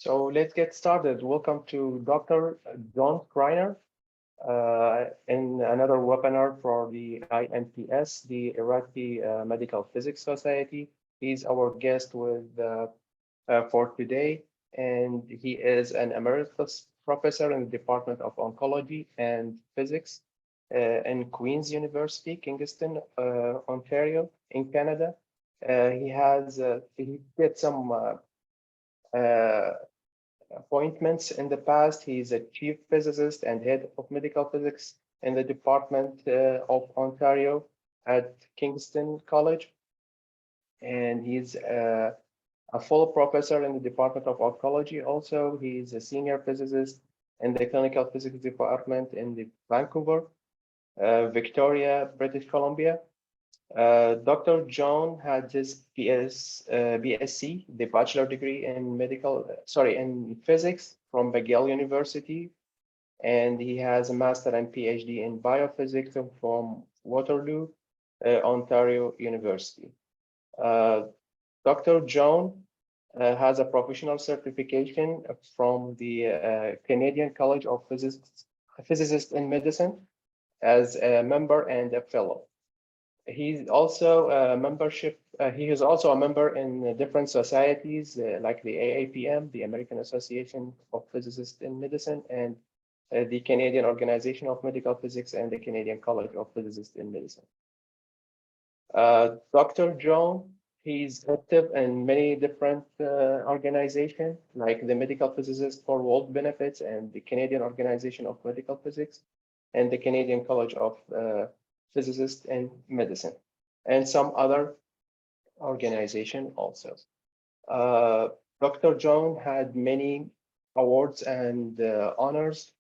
So let's get started. Welcome to Dr. John Schreiner in another webinar for the IMPS, the Iraqi Medical Physics Society. He's our guest for today, and he is an emeritus professor in the Department of Oncology and Physics in Queen's University, Kingston, Ontario, in Canada. He did some uh, appointments in the past. He's a chief physicist and head of medical physics in the Department of Ontario at Kingston College. And he's a full professor in the Department of Oncology. Also, he's a senior physicist in the clinical physics department in the Vancouver, Victoria, British Columbia. Dr. John had his BSc, the bachelor degree in physics from McGill University, and he has a master and PhD in biophysics from Waterloo, Ontario University. Dr. John has a professional certification from the Canadian College of Physicists in Medicine as a member and a fellow. He's also a membership. He is also a member in different societies like the AAPM, the American Association of Physicists in Medicine, and the Canadian Organization of Medical Physics and the Canadian College of Physicists in Medicine. Dr. John, he's active in many different organizations like the Medical Physicists for World Benefits and the Canadian Organization of Medical Physics and the Canadian College of Physicists in Medicine, and some other organization also. Dr. John had many awards and honors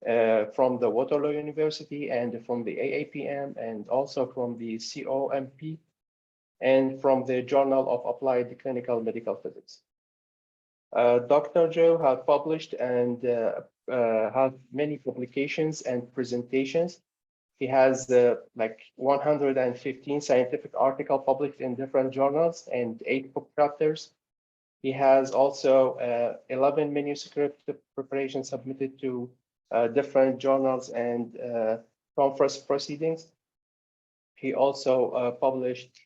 from the Waterloo University and from the AAPM and also from the COMP and from the Journal of Applied Clinical Medical Physics. Dr. Joe has published and has many publications and presentations. He has like 115 scientific articles published in different journals and 8 book chapters. He has also 11 manuscript preparations submitted to different journals and conference proceedings. He also published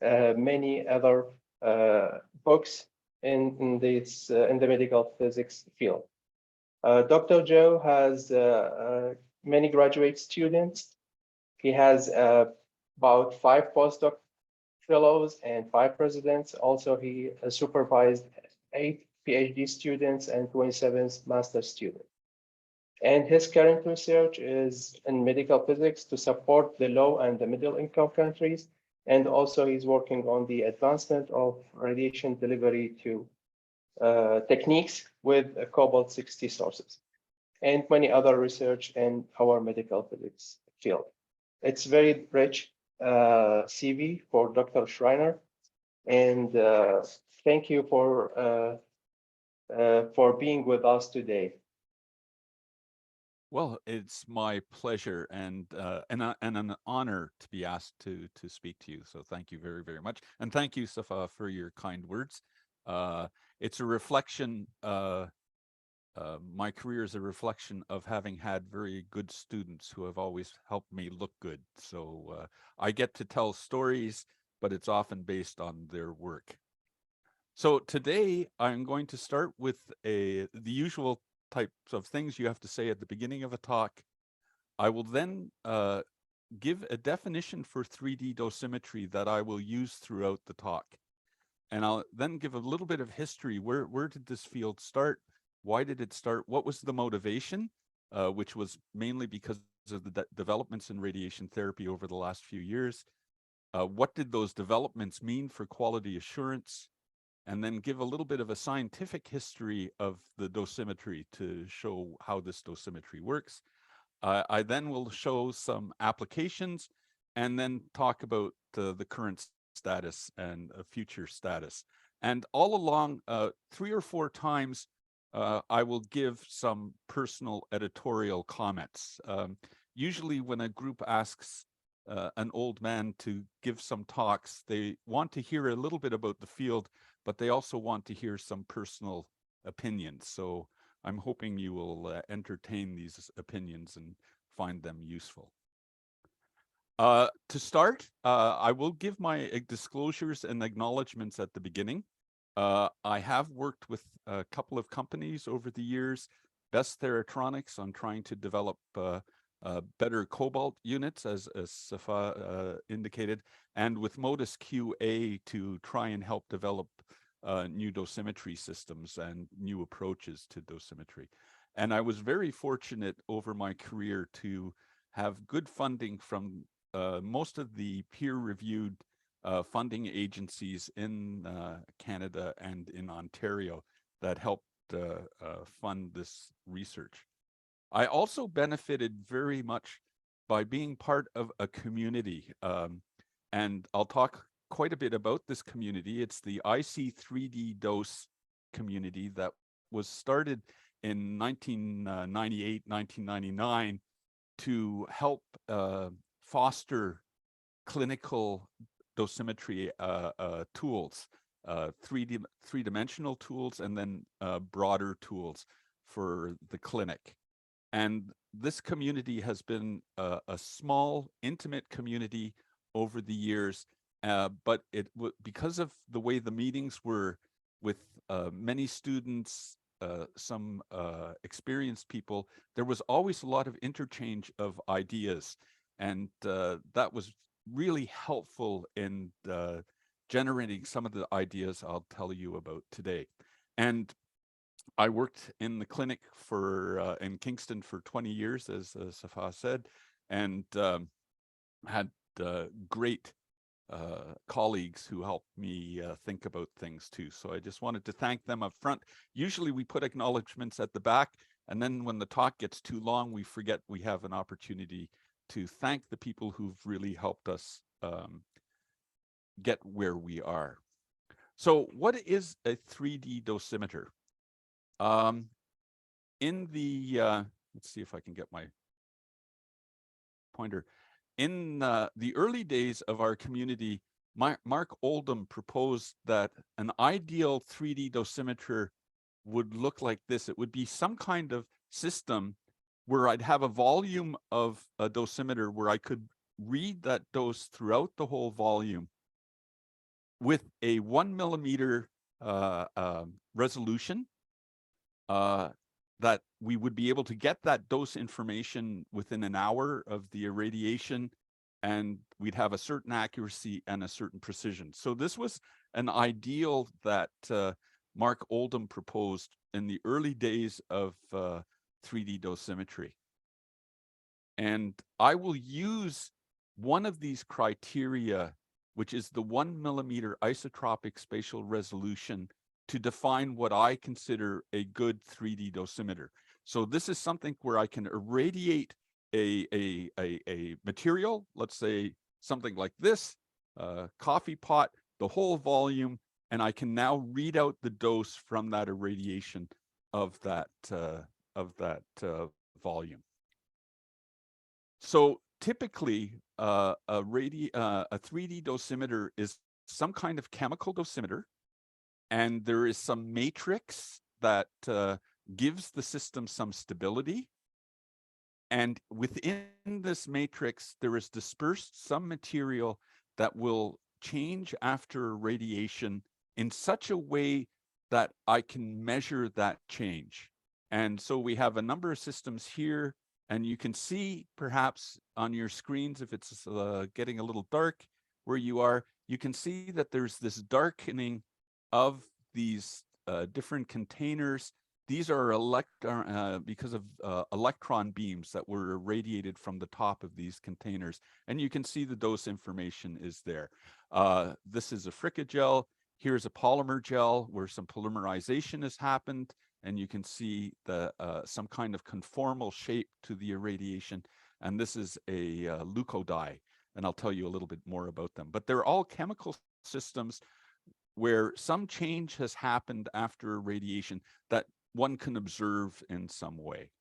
many other books in the medical physics field. Dr. Joe has many graduate students. He has about 5 postdoc fellows and 5 presidents. Also, he supervised 8 PhD students and 27 master students. And his current research is in medical physics to support the low and the middle income countries. And also he's working on the advancement of radiation delivery to techniques with cobalt-60 sources and many other research in our medical physics field. It's very rich CV for Dr. Schreiner, and thank you for being with us today. Well, it's my pleasure and an honor to be asked to speak to you. So thank you very, very much, and thank you, Mustafa, for your kind words. It's a reflection. My career is a reflection of having had very good students who have always helped me look good. So I get to tell stories, but it's often based on their work. So today I'm going to start with the usual types of things you have to say at the beginning of a talk. I will then give a definition for 3D dosimetry that I will use throughout the talk. And I'll then give a little bit of history. Where did this field start? Why did it start? What was the motivation, which was mainly because of the developments in radiation therapy over the last few years? What did those developments mean for quality assurance? And then give a little bit of a scientific history of the dosimetry to show how this dosimetry works. I then will show some applications and then talk about the current status and future status. And all along, 3 or 4 times, I will give some personal editorial comments. Usually when a group asks an old man to give some talks, they want to hear a little bit about the field, but they also want to hear some personal opinions. So I'm hoping you will entertain these opinions and find them useful. To start, I will give my disclosures and acknowledgements at the beginning. I have worked with a couple of companies over the years, Best Theratronics on trying to develop better cobalt units, as Safa indicated, and with Modus QA to try and help develop new dosimetry systems and new approaches to dosimetry. And I was very fortunate over my career to have good funding from most of the peer-reviewed funding agencies in Canada and in Ontario that helped fund this research. I also benefited very much by being part of a community, and I'll talk quite a bit about this community. It's the IC3D dose community that was started in 1998, 1999 to help foster clinical dosimetry tools, three-dimensional tools, and then broader tools for the clinic. And this community has been a small, intimate community over the years, but because of the way the meetings were with many students, some experienced people, there was always a lot of interchange of ideas. And that was really helpful in generating some of the ideas I'll tell you about today. And I worked in the clinic for in Kingston for 20 years, as Safa said, and had great colleagues who helped me think about things too. So I just wanted to thank them up front. Usually we put acknowledgements at the back, and then when the talk gets too long, we forget we have an opportunity to thank the people who've really helped us get where we are. So what is a 3D dosimeter? In the, let's see if I can get my pointer. In the early days of our community, Mark Oldham proposed that an ideal 3D dosimeter would look like this. It would be some kind of system where I'd have a volume of a dosimeter where I could read that dose throughout the whole volume with a 1 millimeter resolution, that we would be able to get that dose information within an hour of the irradiation, and we'd have a certain accuracy and a certain precision. So this was an ideal that Mark Oldham proposed in the early days of 3D dosimetry. And I will use one of these criteria, which is the 1 millimeter isotropic spatial resolution, to define what I consider a good 3D dosimeter. So this is something where I can irradiate a material, let's say something like this, coffee pot, the whole volume, and I can now read out the dose from that irradiation of that volume. So typically, a 3D dosimeter is some kind of chemical dosimeter, and there is some matrix that gives the system some stability. And within this matrix, there is dispersed some material that will change after radiation in such a way that I can measure that change. And so we have a number of systems here, and you can see perhaps on your screens, if it's getting a little dark where you are, you can see that there's this darkening of these different containers. These are because of electron beams that were irradiated from the top of these containers. And you can see the dose information is there. This is a fricagel. Here's a polymer gel where some polymerization has happened. And you can see the some kind of conformal shape to the irradiation. And this is a leukodye. And I'll tell you a little bit more about them. But they're all chemical systems where some change has happened after radiation that one can observe in some way.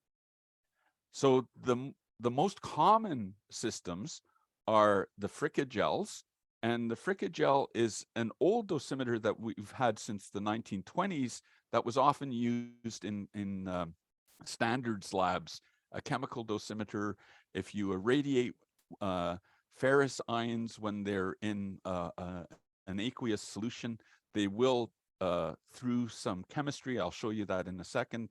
So the most common systems are the fricagels, and the fricagel is an old dosimeter that we've had since the 1920s that was often used in standards labs, a chemical dosimeter. If you irradiate ferrous ions when they're in an aqueous solution, they will, through some chemistry, I'll show you that in a second,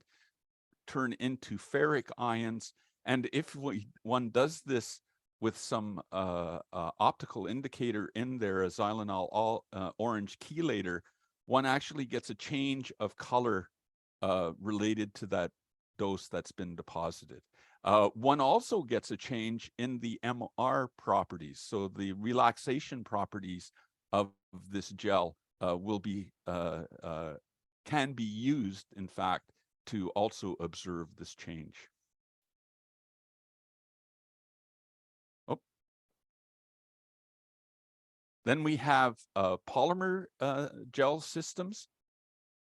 turn into ferric ions. And if one does this with some optical indicator in there, a xylenol orange chelator, one actually gets a change of color related to that dose that's been deposited. One also gets a change in the MR properties. So the relaxation properties of this gel will be can be used, in fact, to also observe this change. Oh. Then we have polymer gel systems.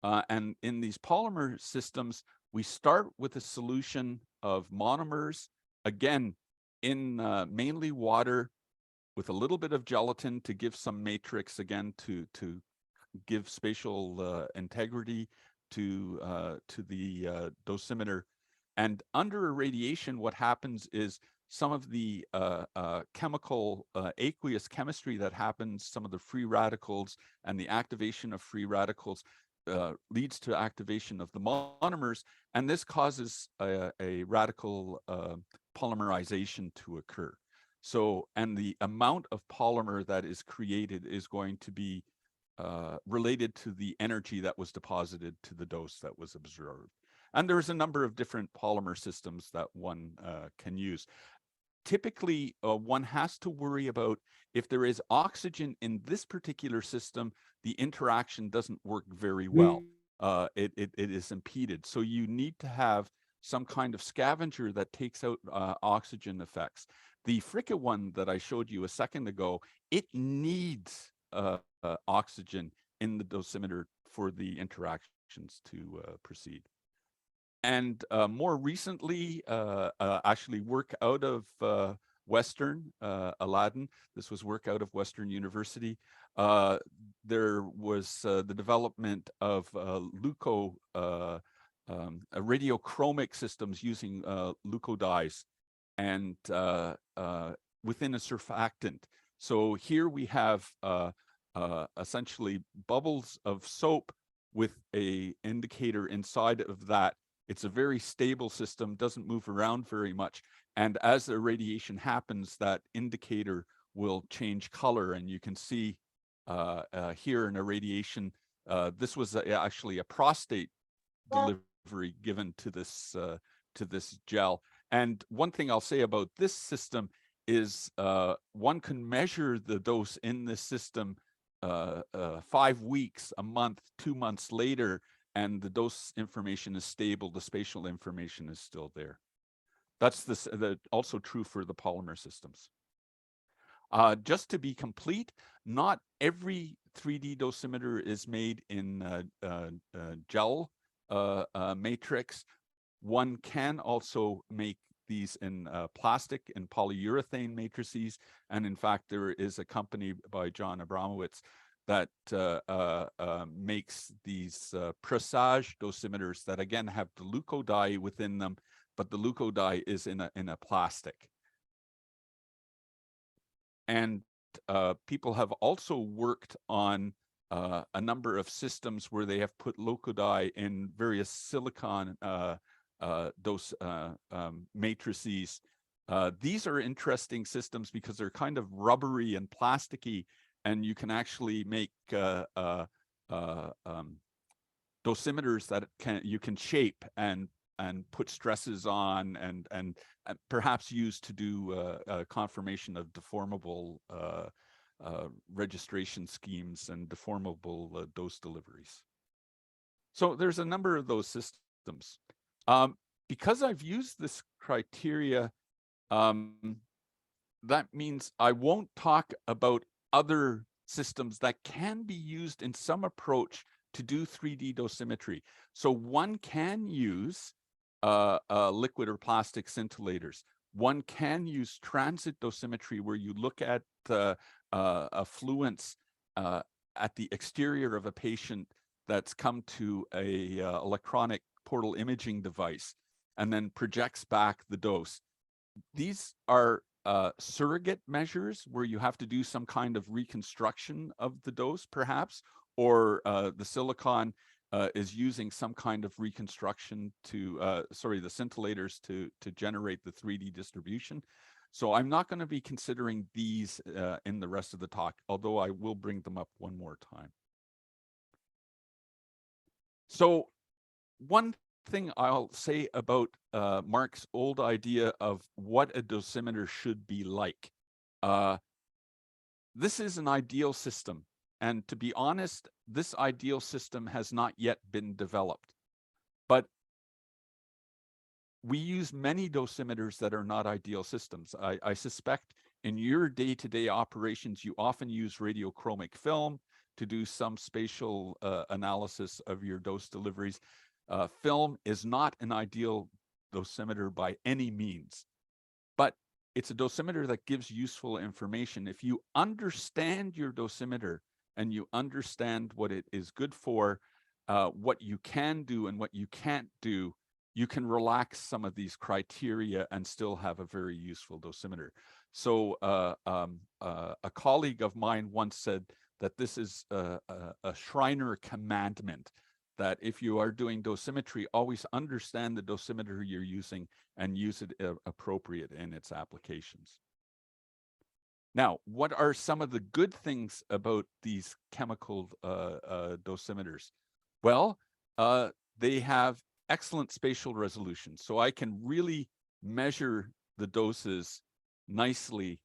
And in these polymer systems, we start with a solution of monomers, again, in mainly water with a little bit of gelatin to give some matrix, again, to give spatial integrity to the dosimeter. And under irradiation, what happens is some of the chemical aqueous chemistry that happens, some of the free radicals and the activation of free radicals leads to activation of the monomers, and this causes a radical polymerization to occur. So, and the amount of polymer that is created is going to be related to the energy that was deposited to the dose that was observed. And there's a number of different polymer systems that one can use. Typically, one has to worry about if there is oxygen in this particular system, the interaction doesn't work very well. It is impeded. So you need to have some kind of scavenger that takes out oxygen effects. The Fricka one that I showed you a second ago, it needs oxygen in the dosimeter for the interactions to proceed. And more recently, actually work out of Western, Aladdin. This was work out of Western University. There was the development of radiochromic systems using leucodyes and within a surfactant. So here we have essentially bubbles of soap with a indicator inside of that. It's a very stable system, doesn't move around very much. And as the irradiation happens, that indicator will change color. And you can see here an irradiation. This was actually a prostate delivery given to this gel. And one thing I'll say about this system is one can measure the dose in this system 5 weeks, a month, 2 months later, and the dose information is stable, the spatial information is still there. That's also true for the polymer systems. Just to be complete, not every 3D dosimeter is made in gel matrix. One can also make these in plastic and polyurethane matrices. And in fact, there is a company by John Abramowitz that makes these presage dosimeters that again have the leukodye within them, but the leukodye is in a plastic. And people have also worked on a number of systems where they have put leukodye in various silicon matrices. These are interesting systems because they're kind of rubbery and plasticky, and you can actually make dosimeters that you can shape and put stresses on and perhaps use to do confirmation of deformable registration schemes and deformable dose deliveries. So there's a number of those systems. Because I've used this criteria, that means I won't talk about other systems that can be used in some approach to do 3D dosimetry. So one can use liquid or plastic scintillators. One can use transit dosimetry where you look at affluence at the exterior of a patient that's come to a electronic portal imaging device and then projects back the dose. These are surrogate measures where you have to do some kind of reconstruction of the dose, perhaps, or the silicon is using some kind of reconstruction to, the scintillators to generate the 3D distribution. So I'm not going to be considering these in the rest of the talk, although I will bring them up one more time. So one thing I'll say about Mark's old idea of what a dosimeter should be like. This is an ideal system. And to be honest, this ideal system has not yet been developed. But we use many dosimeters that are not ideal systems. I suspect in your day-to-day operations, you often use radiochromic film to do some spatial analysis of your dose deliveries. Film is not an ideal dosimeter by any means, but it's a dosimeter that gives useful information. If you understand your dosimeter and you understand what it is good for, what you can do and what you can't do, you can relax some of these criteria and still have a very useful dosimeter. So a colleague of mine once said that this is a Schreiner commandment, that if you are doing dosimetry, always understand the dosimeter you're using and use it appropriate in its applications. Now, what are some of the good things about these chemical dosimeters? Well, they have excellent spatial resolution. So I can really measure the doses nicely,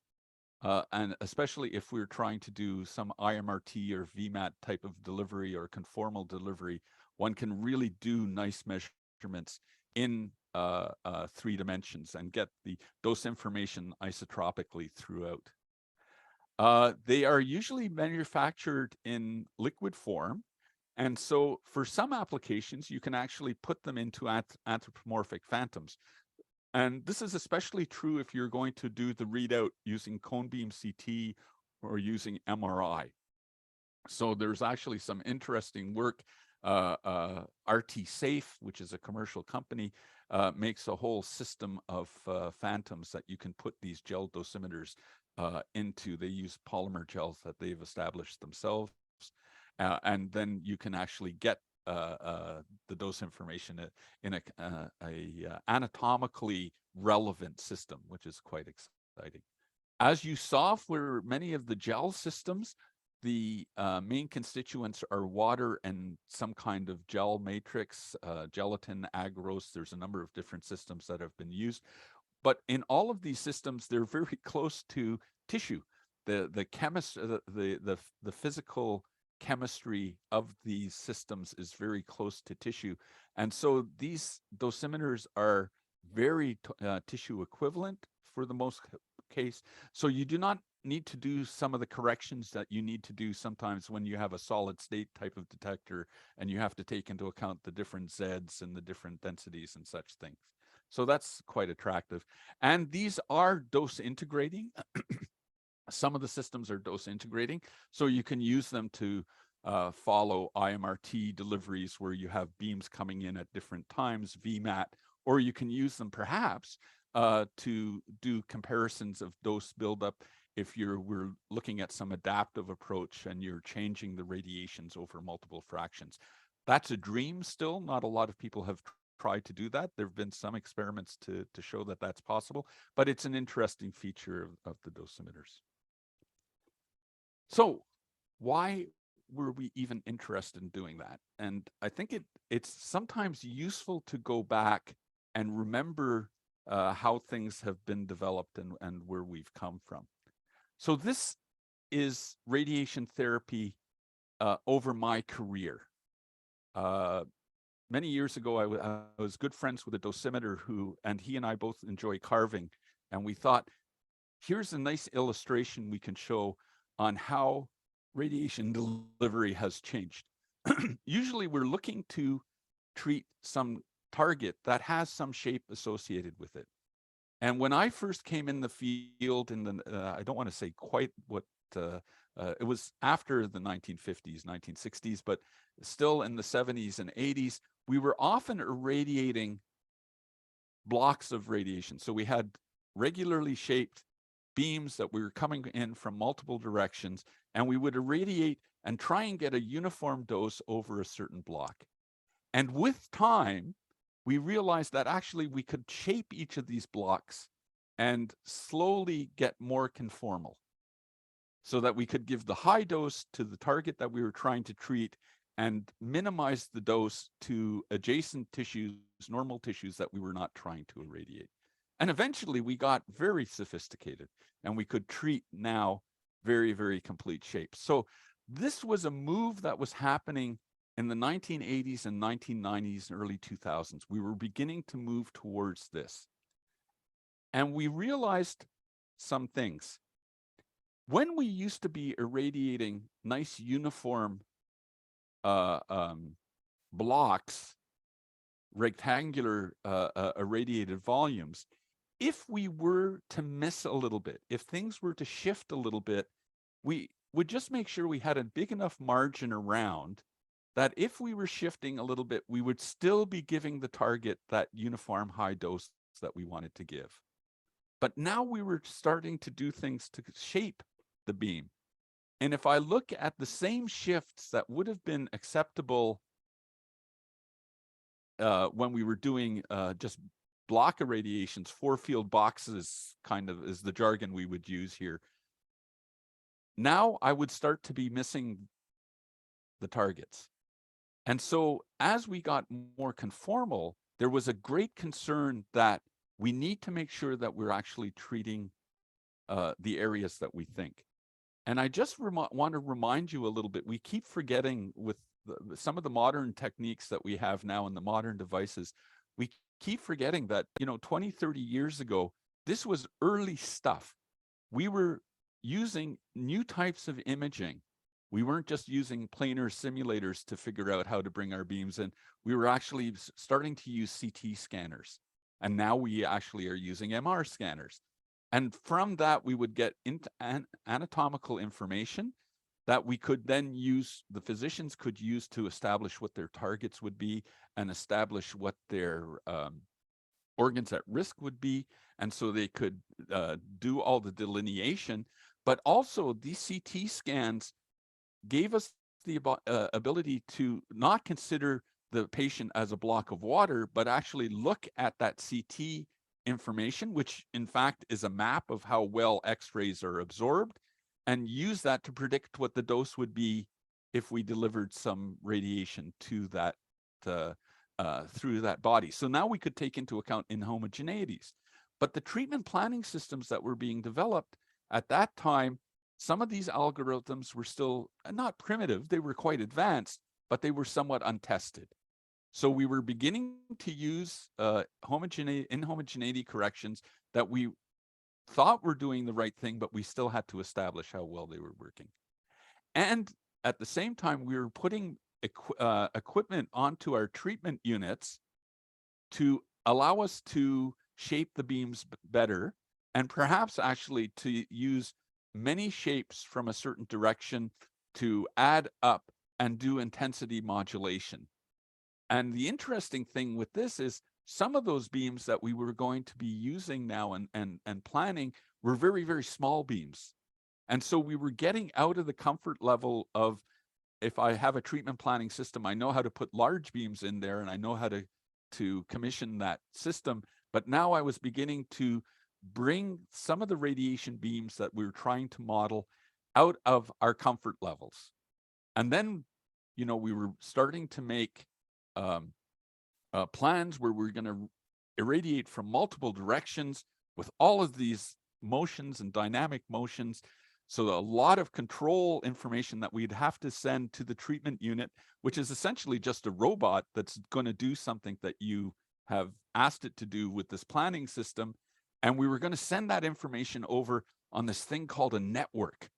and especially if we're trying to do some IMRT or VMAT type of delivery or conformal delivery, one can really do nice measurements in 3 dimensions and get the dose information isotropically throughout. They are usually manufactured in liquid form. And so for some applications, you can actually put them into anthropomorphic phantoms. And this is especially true if you're going to do the readout using cone beam CT or using MRI. So there's actually some interesting work. RT Safe, which is a commercial company, makes a whole system of phantoms that you can put these gel dosimeters into. They use polymer gels that they've established themselves. And then you can actually get the dose information in a anatomically relevant system, which is quite exciting. As you saw for many of the gel systems, the main constituents are water and some kind of gel matrix, gelatin, agarose. There's a number of different systems that have been used. But in all of these systems, they're very close to tissue. The physical chemistry of these systems is very close to tissue. And so these dosimeters are very tissue equivalent for the most case. So you do not need to do some of the corrections that you need to do sometimes when you have a solid state type of detector and you have to take into account the different Zs and the different densities and such things. So that's quite attractive. And these are dose integrating. Some of the systems are dose integrating, so you can use them to follow IMRT deliveries where you have beams coming in at different times, VMAT, or you can use them perhaps to do comparisons of dose buildup if we're looking at some adaptive approach and you're changing the radiations over multiple fractions. That's a dream still. Not a lot of people have tried to do that. There have been some experiments to show that that's possible, but it's an interesting feature of the dosimeters. So why were we even interested in doing that? And I think it's sometimes useful to go back and remember how things have been developed and where we've come from. So this is radiation therapy over my career. Many years ago, I was good friends with a dosimeter and he and I both enjoy carving. And we thought, here's a nice illustration we can show on how radiation delivery has changed. Usually we're looking to treat some target that has some shape associated with it. And when I first came in the field I don't want to say quite what it was after the 1950s, 1960s, but still in the 70s and 80s, we were often irradiating blocks of radiation. So we had regularly shaped beams that we were coming in from multiple directions, and we would irradiate and try and get a uniform dose over a certain block. And with time, we realized that actually we could shape each of these blocks and slowly get more conformal so that we could give the high dose to the target that we were trying to treat and minimize the dose to adjacent tissues, normal tissues that we were not trying to irradiate. And eventually we got very sophisticated and we could treat now very, very complete shapes. So this was a move that was happening in the 1980s and 1990s and early 2000s. We were beginning to move towards this. And we realized some things. When we used to be irradiating nice uniform blocks, rectangular irradiated volumes, if we were to miss a little bit, if things were to shift a little bit, we would just make sure we had a big enough margin around that if we were shifting a little bit, we would still be giving the target that uniform high dose that we wanted to give. But now we were starting to do things to shape the beam. And if I look at the same shifts that would have been acceptable when we were doing just block irradiations, 4-field boxes kind of is the jargon we would use here. Now I would start to be missing the targets. And so as we got more conformal, there was a great concern that we need to make sure that we're actually treating the areas that we think. And I just want to remind you a little bit, we keep forgetting with some of the modern techniques that we have now in the modern devices, we keep forgetting that, 20, 30 years ago, this was early stuff. We were using new types of imaging. We weren't just using planar simulators to figure out how to bring our beams in. We were actually starting to use CT scanners. And now we actually are using MR scanners. And from that, we would get into anatomical information that we could then use, the physicians could use to establish what their targets would be and establish what their organs at risk would be. And so they could do all the delineation. But also these CT scans gave us the ability to not consider the patient as a block of water, but actually look at that CT information, which in fact is a map of how well X-rays are absorbed, and use that to predict what the dose would be if we delivered some radiation to that through that body. So now we could take into account inhomogeneities. But the treatment planning systems that were being developed at that time, some of these algorithms were still not primitive, they were quite advanced, but they were somewhat untested. So we were beginning to use inhomogeneity corrections that we thought were doing the right thing, but we still had to establish how well they were working. And at the same time, we were putting equipment onto our treatment units to allow us to shape the beams better, and perhaps actually to use many shapes from a certain direction to add up and do intensity modulation. And the interesting thing with this is some of those beams that we were going to be using now and planning were very, very small beams. And so we were getting out of the comfort level of, if I have a treatment planning system, I know how to put large beams in there and I know how to commission that system. But now I was beginning to bring some of the radiation beams that we were trying to model out of our comfort levels. And then, we were starting to make plans where we're going to irradiate from multiple directions with all of these motions and dynamic motions. So a lot of control information that we'd have to send to the treatment unit, which is essentially just a robot that's going to do something that you have asked it to do with this planning system. And we were going to send that information over on this thing called a network,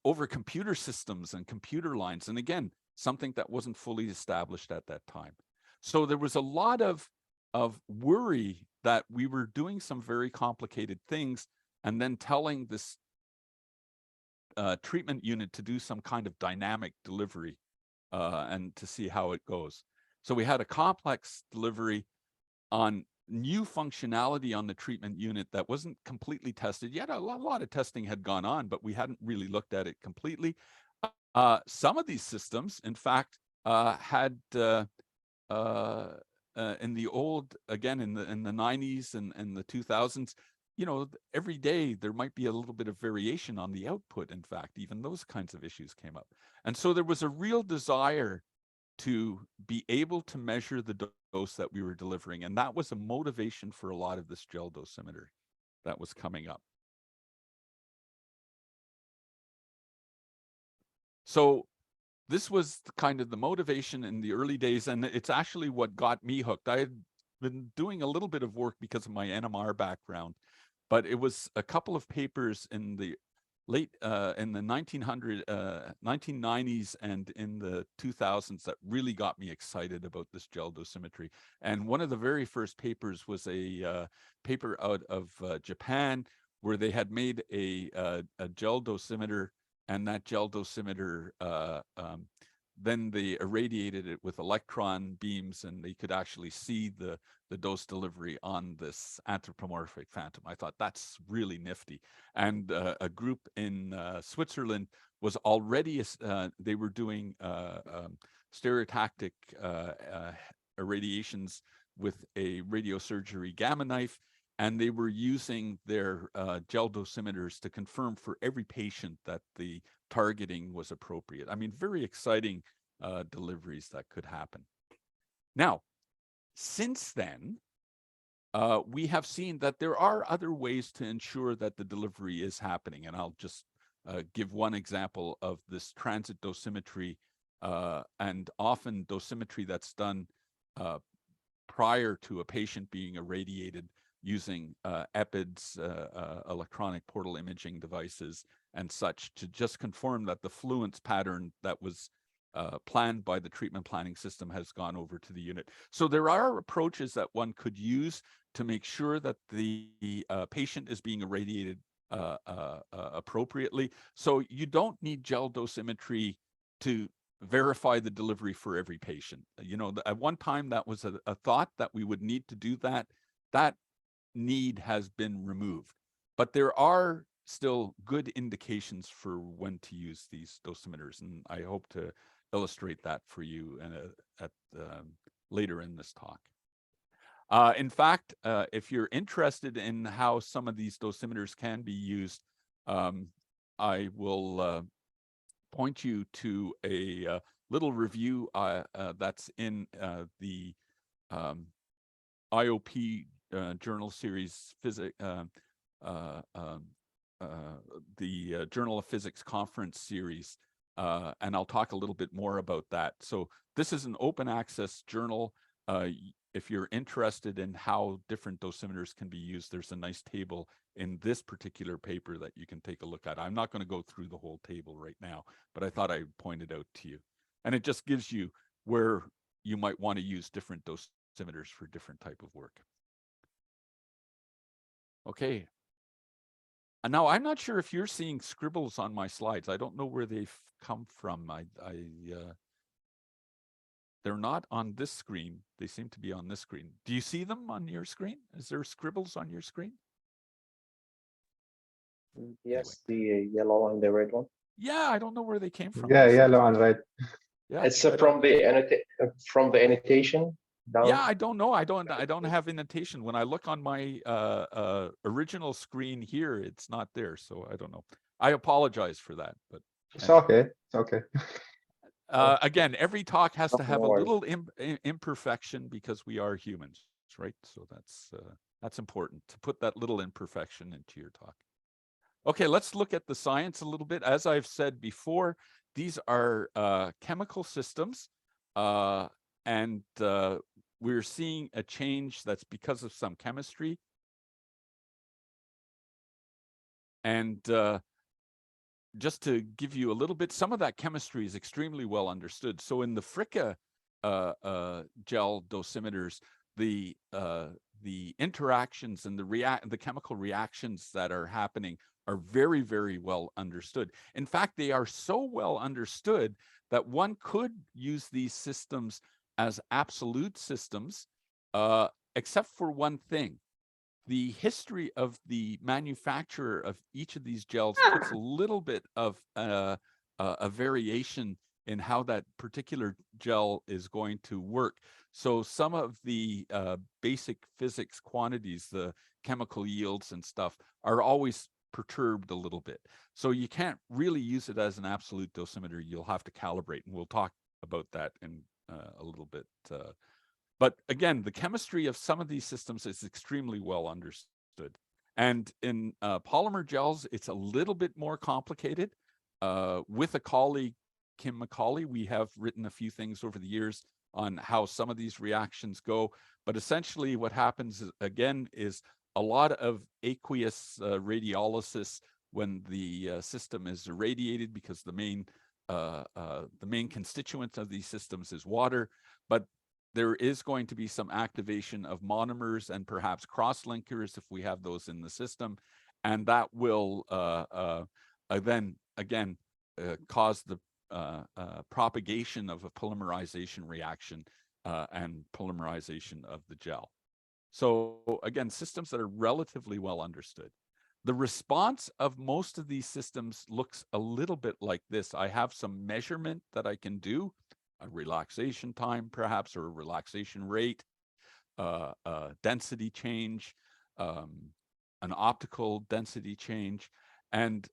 over computer systems and computer lines. And again, something that wasn't fully established at that time. So there was a lot of worry that we were doing some very complicated things and then telling this treatment unit to do some kind of dynamic delivery and to see how it goes. So we had a complex delivery on new functionality on the treatment unit that wasn't completely tested yet. A lot of testing had gone on, but we hadn't really looked at it completely. Some of these systems, in fact, had in the old, again, in the 90s and the 2000s, you know, every day there might be a little bit of variation on the output. In fact, even those kinds of issues came up. And so there was a real desire to be able to measure the dose that we were delivering. And that was a motivation for a lot of this gel dosimetry that was coming up. So this was kind of the motivation in the early days, and it's actually what got me hooked. I had been doing a little bit of work because of my NMR background, but it was a couple of papers in the late in the 1990s and in the 2000s that really got me excited about this gel dosimetry. And one of the very first papers was a paper out of Japan, where they had made a gel dosimeter, and that gel dosimeter then they irradiated it with electron beams, and they could actually see the dose delivery on this anthropomorphic phantom. I thought that's really nifty. And a group in Switzerland was already, they were doing stereotactic irradiations with a radiosurgery gamma knife, and they were using their gel dosimeters to confirm for every patient that the targeting was appropriate. I mean, very exciting deliveries that could happen. Now, since then, we have seen that there are other ways to ensure that the delivery is happening. And I'll just give one example of this transit dosimetry, and often dosimetry that's done prior to a patient being irradiated using EPIDs, electronic portal imaging devices, and such, to just confirm that the fluence pattern that was planned by the treatment planning system has gone over to the unit. So there are approaches that one could use to make sure that the patient is being irradiated appropriately. So you don't need gel dosimetry to verify the delivery for every patient. You know, at one time that was a thought that we would need to do that. That need has been removed, but there are still good indications for when to use these dosimeters, and I hope to illustrate that for you later in this talk. In fact, if you're interested in how some of these dosimeters can be used, I will point you to a little review that's in the IOP journal series, the Journal of Physics conference series, and I'll talk a little bit more about that. So this is an open access journal. If you're interested in how different dosimeters can be used, there's a nice table in this particular paper that you can take a look at. I'm not going to go through the whole table right now, but I thought I'd point it out to you. And it just gives you where you might want to use different dosimeters for different type of work. Okay. And now I'm not sure if you're seeing scribbles on my slides. I don't know where they've come from. They're not on this screen. They seem to be on this screen. Do you see them on your screen? Is there scribbles on your screen? Yes, Anyway. the yellow and the red one. Yeah, I don't know where they came from. Yeah, yellow and red. Yeah, It's from the annotation down. Yeah, I don't know. I don't have annotation. When I look on my original screen here, it's not there. So I don't know. I apologize for that, but It's okay. It's okay. again, every talk has to have a No worries. little imperfection because we are humans, right? So that's important to put that little imperfection into your talk. Okay, let's look at the science a little bit. As I've said before, these are chemical systems, and we're seeing a change that's because of some chemistry. And just to give you a little bit, some of that chemistry is extremely well understood. So in the Fricka gel dosimeters, the interactions and the chemical reactions that are happening are very, very well understood. In fact, they are so well understood that one could use these systems as absolute systems, except for one thing. The history of the manufacturer of each of these gels puts a little bit of a variation in how that particular gel is going to work. So some of the basic physics quantities, the chemical yields and stuff, are always perturbed a little bit. So you can't really use it as an absolute dosimeter. You'll have to calibrate, and we'll talk about that in a little bit. But again, the chemistry of some of these systems is extremely well understood. And in polymer gels, it's a little bit more complicated. With a colleague, Kim McCauley, we have written a few things over the years on how some of these reactions go. But essentially what happens is, again, is a lot of aqueous radiolysis when the system is irradiated, because the main constituent of these systems is water. But there is going to be some activation of monomers and perhaps cross-linkers if we have those in the system. And that will then, again, cause the propagation of a polymerization reaction and polymerization of the gel. So again, systems that are relatively well understood. The response of most of these systems looks a little bit like this. I have some measurement that I can do, a relaxation time perhaps, or a relaxation rate, density change, an optical density change. And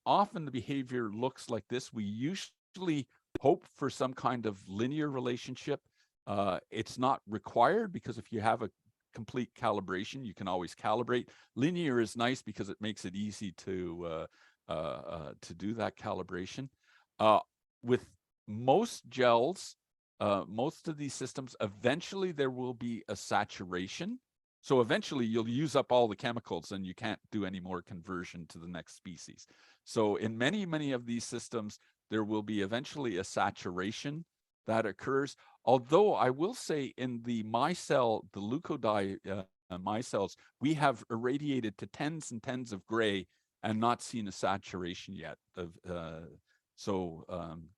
often the behavior looks like this. We usually hope for some kind of linear relationship. It's not required, because if you have a complete calibration, you can always calibrate. Linear is nice because it makes it easy to do that calibration. With most gels, most of these systems, eventually there will be a saturation. So eventually you'll use up all the chemicals and you can't do any more conversion to the next species. So in many, many of these systems, there will be eventually a saturation that occurs. Although I will say in the micelle, the leukodye micelles, we have irradiated to tens and tens of gray and not seen a saturation yet. So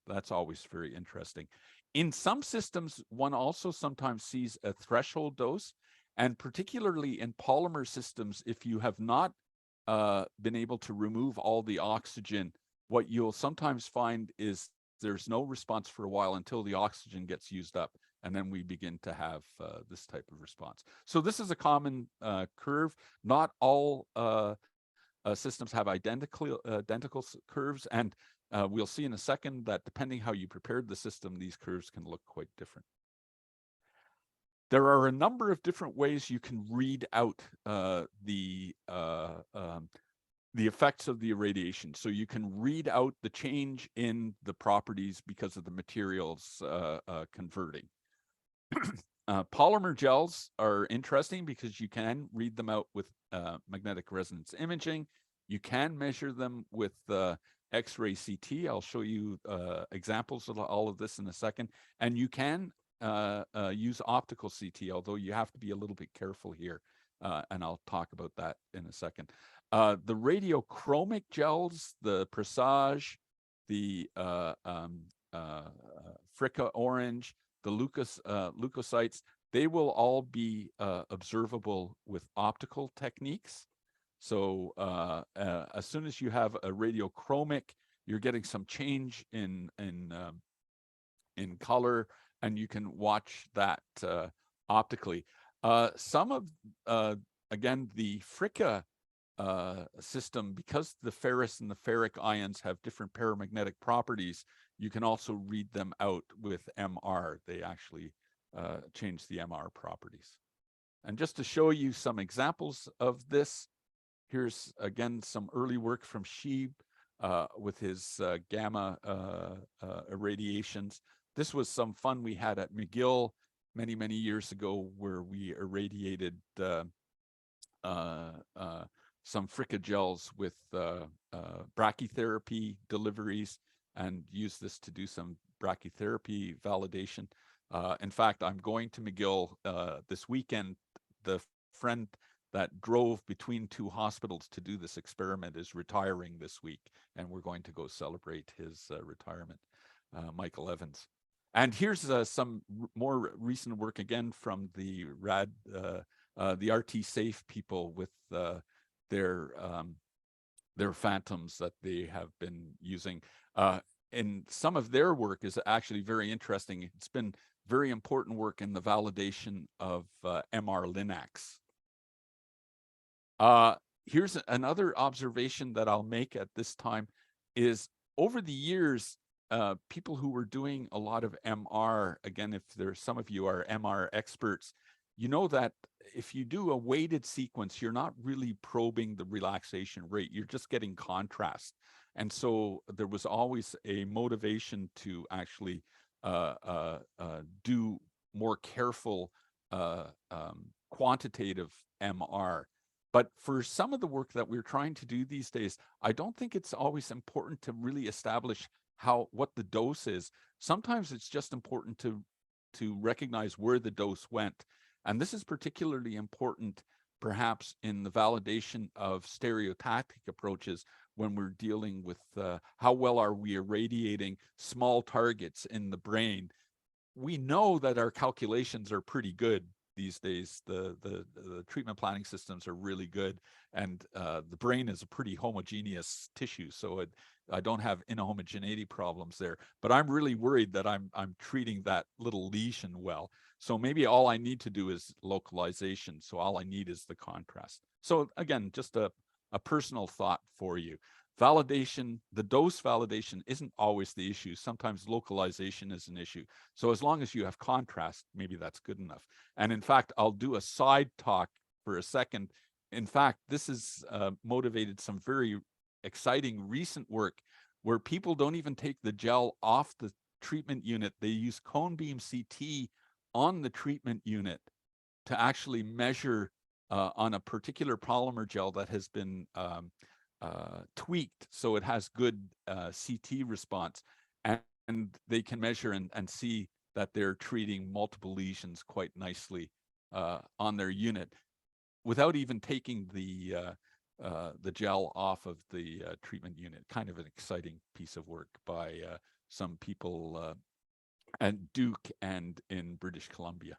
that's always very interesting. In some systems, one also sometimes sees a threshold dose, and particularly in polymer systems, if you have not been able to remove all the oxygen, what you'll sometimes find is there's no response for a while until the oxygen gets used up, and then we begin to have this type of response. So this is a common curve. Not all systems have identical curves, and we'll see in a second that depending how you prepared the system, these curves can look quite different. There are a number of different ways you can read out the effects of the irradiation. So you can read out the change in the properties because of the materials converting. Polymer gels are interesting because you can read them out with magnetic resonance imaging. You can measure them with X-ray CT. I'll show you examples of all of this in a second. And you can use optical CT, although you have to be a little bit careful here. And I'll talk about that in a second. The radiochromic gels, the Presage, the Fricka orange, the leukocytes, they will all be observable with optical techniques. So as soon as you have a radiochromic, you're getting some change in color, and you can watch that optically. Some of, again, the Fricka system, because the ferrous and the ferric ions have different paramagnetic properties, you can also read them out with MR. They actually change the MR properties. And just to show you some examples of this, here's again some early work from Sheeb with his gamma irradiations. This was some fun we had at McGill many, many years ago, where we irradiated some Fricka gels with brachytherapy deliveries and used this to do some brachytherapy validation. In fact, I'm going to McGill this weekend. The friend that drove between two hospitals to do this experiment is retiring this week, and we're going to go celebrate his retirement, Michael Evans. And here's some more recent work again from the RT Safe people with their phantoms that they have been using. And some of their work is actually very interesting. It's been very important work in the validation of MR-Linacs. Here's another observation that I'll make at this time is over the years, people who were doing a lot of MR, again, if there's some of you are MR experts, you know that if you do a weighted sequence, you're not really probing the relaxation rate, you're just getting contrast. And so there was always a motivation to actually do more careful quantitative MR. But for some of the work that we're trying to do these days, I don't think it's always important to really establish what the dose is. Sometimes it's just important to recognize where the dose went. And this is particularly important, perhaps, in the validation of stereotactic approaches when we're dealing with how well are we irradiating small targets in the brain. We know that our calculations are pretty good these days. The treatment planning systems are really good, and the brain is a pretty homogeneous tissue, so I don't have inhomogeneity problems there. But I'm really worried that I'm treating that little lesion well. So maybe all I need to do is localization. So all I need is the contrast. So again, just a personal thought for you. Validation, the dose validation isn't always the issue. Sometimes localization is an issue. So as long as you have contrast, maybe that's good enough. And in fact, I'll do a side talk for a second. In fact, this has motivated some very exciting recent work where people don't even take the gel off the treatment unit. They use cone beam CT on the treatment unit to actually measure on a particular polymer gel that has been tweaked so it has good CT response, and they can measure and see that they're treating multiple lesions quite nicely on their unit without even taking the gel off of the treatment unit. Kind of an exciting piece of work by some people at Duke and in British Columbia.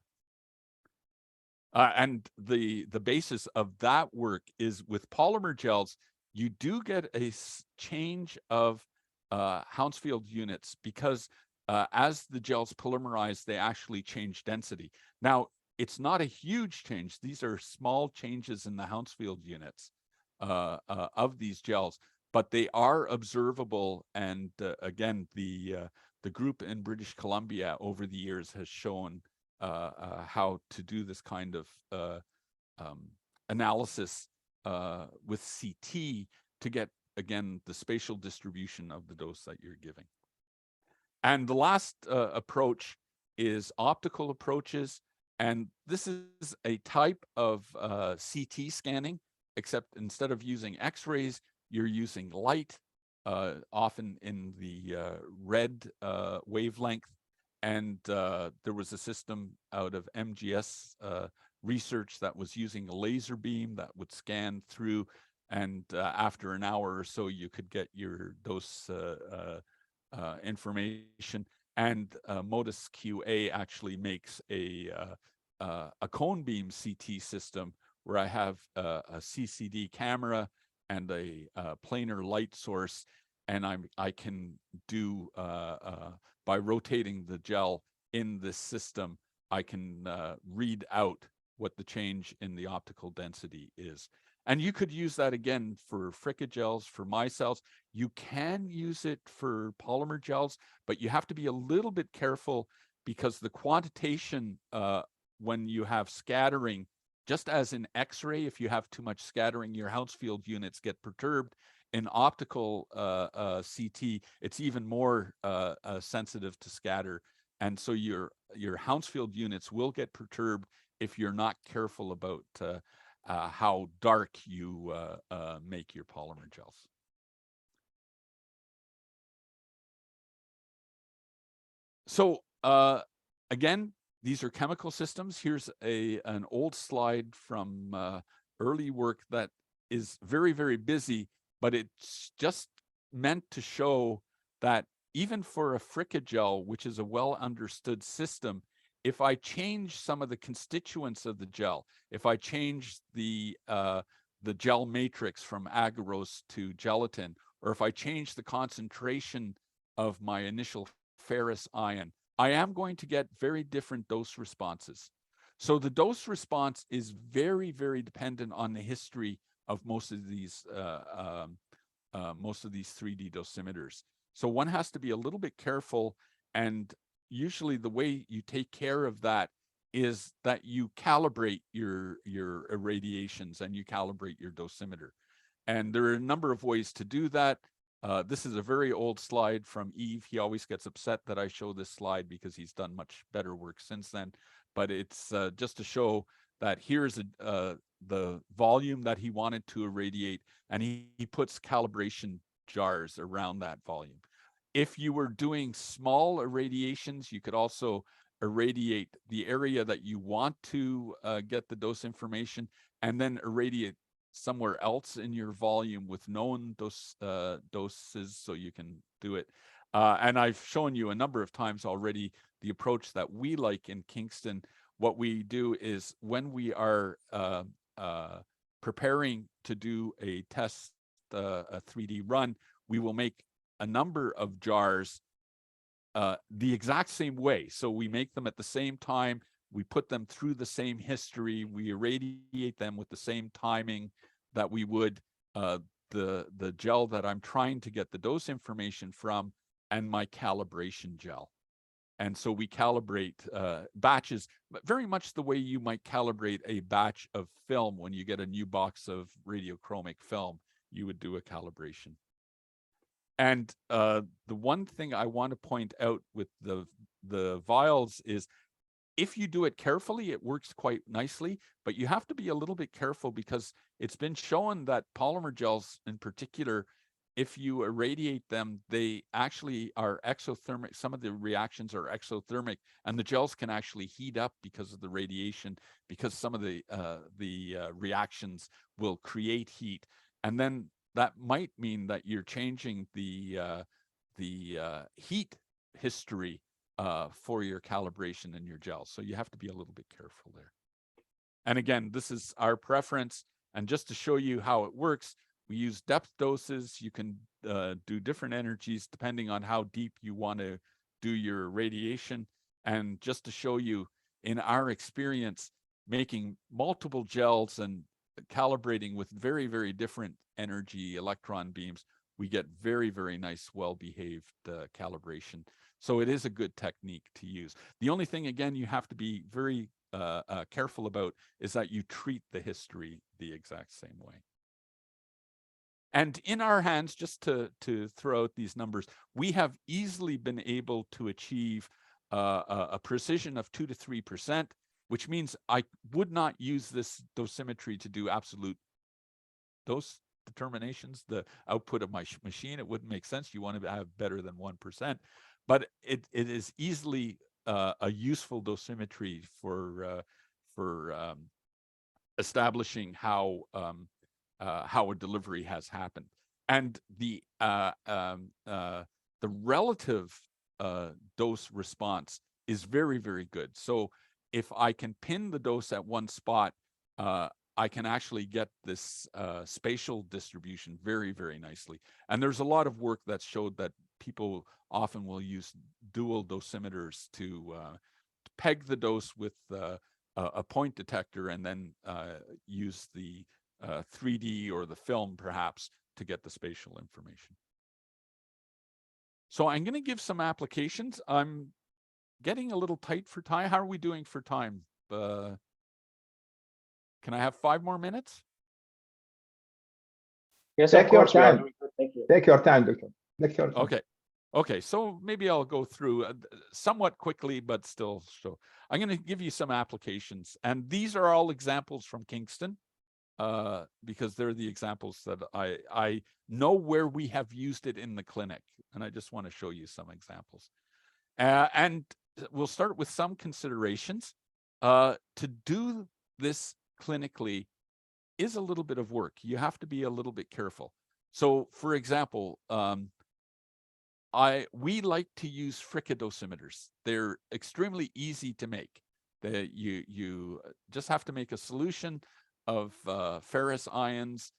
And the basis of that work is with polymer gels, you do get a change of Hounsfield units because as the gels polymerize, they actually change density. Now, it's not a huge change. These are small changes in the Hounsfield units of these gels, but they are observable. And again, the group in British Columbia over the years has shown how to do this kind of analysis with CT to get, again, the spatial distribution of the dose that you're giving. And the last approach is optical approaches. And this is a type of CT scanning, except instead of using X-rays, you're using light, often in the red wavelength. And there was a system out of MGS research that was using a laser beam that would scan through, and after an hour or so, you could get your dose information. And Modus QA actually makes a cone beam CT system where I have a CCD camera and a planar light source, and I can do by rotating the gel in this system, I can read out what the change in the optical density is. And you could use that again for fricogels, for micelles. You can use it for polymer gels, but you have to be a little bit careful because the quantitation when you have scattering, just as in X-ray, if you have too much scattering, your Hounsfield units get perturbed. In optical CT, it's even more sensitive to scatter. And so your Hounsfield units will get perturbed if you're not careful about how dark you make your polymer gels. So again, these are chemical systems. Here's an old slide from early work that is very, very busy, but it's just meant to show that even for a fricagel, which is a well understood system, if I change some of the constituents of the gel, if I change the gel matrix from agarose to gelatin, or if I change the concentration of my initial ferrous ion, I am going to get very different dose responses. So the dose response is very, very dependent on the history of most of these 3D dosimeters. So one has to be a little bit careful, and usually the way you take care of that is that you calibrate your irradiations and you calibrate your dosimeter. And there are a number of ways to do that. This is a very old slide from Yves. He always gets upset that I show this slide because he's done much better work since then. But it's just to show that here's the volume that he wanted to irradiate, and he puts calibration jars around that volume. If you were doing small irradiations, you could also irradiate the area that you want to get the dose information, and then irradiate somewhere else in your volume with known doses, so you can do it. And I've shown you a number of times already the approach that we like in Kingston. What we do is when we are preparing to do a test, a 3D run, we will make a number of jars the exact same way. So we make them at the same time, we put them through the same history, we irradiate them with the same timing that we would the gel that I'm trying to get the dose information from, and my calibration gel. And so we calibrate batches, but very much the way you might calibrate a batch of film. When you get a new box of radiochromic film, you would do a calibration. And the one thing I want to point out with the vials is, if you do it carefully, it works quite nicely, but you have to be a little bit careful, because it's been shown that polymer gels in particular, if you irradiate them, they actually are exothermic. Some of the reactions are exothermic, and the gels can actually heat up because of the radiation, because some of the reactions will create heat. And then that might mean that you're changing the heat history for your calibration in your gel. So you have to be a little bit careful there. And again, this is our preference. And just to show you how it works, we use depth doses. You can do different energies depending on how deep you want to do your radiation. And just to show you, in our experience, making multiple gels and calibrating with very, very different energy electron beams, we get very, very nice, well-behaved calibration. So it is a good technique to use. The only thing, again, you have to be very careful about is that you treat the history the exact same way. And in our hands, just to throw out these numbers, we have easily been able to achieve a precision of 2 to 3%, which means I would not use this dosimetry to do absolute dose determinations, the output of my machine. It wouldn't make sense. You want to have better than 1%, but it is easily a useful dosimetry for establishing how a delivery has happened. And the relative dose response is very, very good. So if I can pin the dose at one spot, I can actually get this spatial distribution very, very nicely. And there's a lot of work that showed that people often will use dual dosimeters to peg the dose with a point detector, and then use the 3D or the film perhaps to get the spatial information. So I'm going to give some applications. I'm getting a little tight for time. How are we doing for time? Can I have 5 more minutes? Yes, Take of your course, we are time. doing good. Thank you. Take your time, Doctor. Take your time. Okay. Okay, so maybe I'll go through somewhat quickly, but still. So I'm going to give you some applications, and these are all examples from Kingston, because they're the examples that I know where we have used it in the clinic, and I just want to show you some examples. And we'll start with some considerations. To do this clinically, is a little bit of work. You have to be a little bit careful. So, for example, we like to use Fricka dosimeters. They're extremely easy to make. You just have to make a solution of ferrous ions.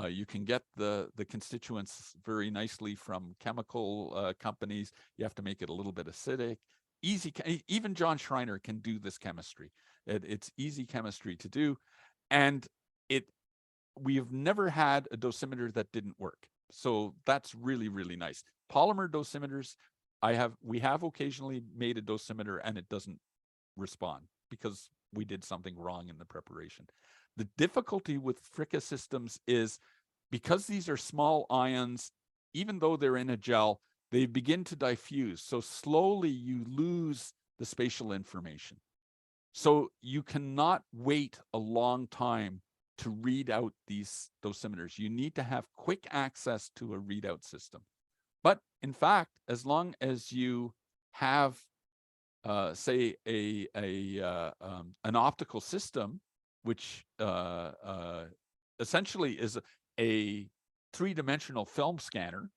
You can get the constituents very nicely from chemical companies. You have to make it a little bit acidic. Easy, even John Schreiner can do this chemistry. It's easy chemistry to do, and we have never had a dosimeter that didn't work. So that's really, really nice. Polymer dosimeters, we have occasionally made a dosimeter and it doesn't respond because we did something wrong in the preparation. The difficulty with Fricka systems is because these are small ions, even though they're in a gel, they begin to diffuse. So slowly you lose the spatial information. So you cannot wait a long time to read out these dosimeters. You need to have quick access to a readout system. But in fact, as long as you have, say, an optical system, which essentially is a three-dimensional film scanner,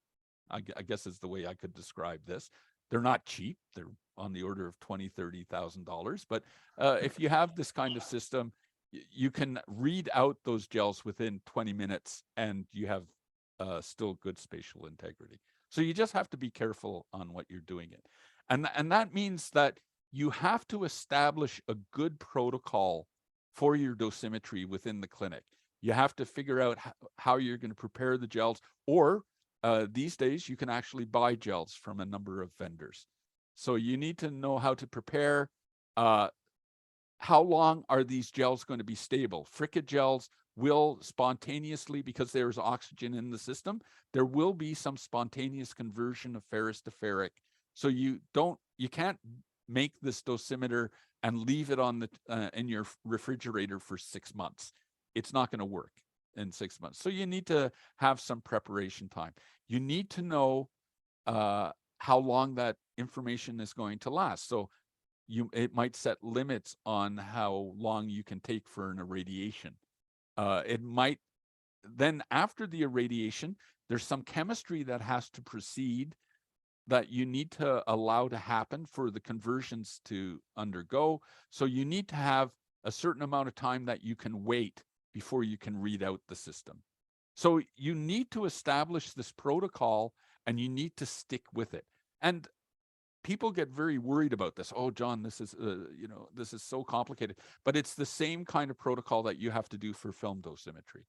I guess is the way I could describe this. They're not cheap. They're on the order of $20,000, $30,000. But if you have this kind of system, you can read out those gels within 20 minutes and you have still good spatial integrity. So you just have to be careful on what you're doing it. And that means that you have to establish a good protocol for your dosimetry within the clinic. You have to figure out how you're going to prepare the gels, or these days you can actually buy gels from a number of vendors. So you need to know how to prepare. How long are these gels going to be stable? Fricka gels will spontaneously, because there's oxygen in the system, there will be some spontaneous conversion of ferrous to ferric. So you can't make this dosimeter and leave it on in your refrigerator for 6 months. It's not going to work in 6 months. So you need to have some preparation time. You need to know how long that information is going to last. So it might set limits on how long you can take for an irradiation. It might, then after the irradiation, there's some chemistry that has to proceed that you need to allow to happen for the conversions to undergo. So you need to have a certain amount of time that you can wait before you can read out the system. So you need to establish this protocol and you need to stick with it. And people get very worried about this. Oh, John, this is, this is so complicated. But it's the same kind of protocol that you have to do for film dosimetry.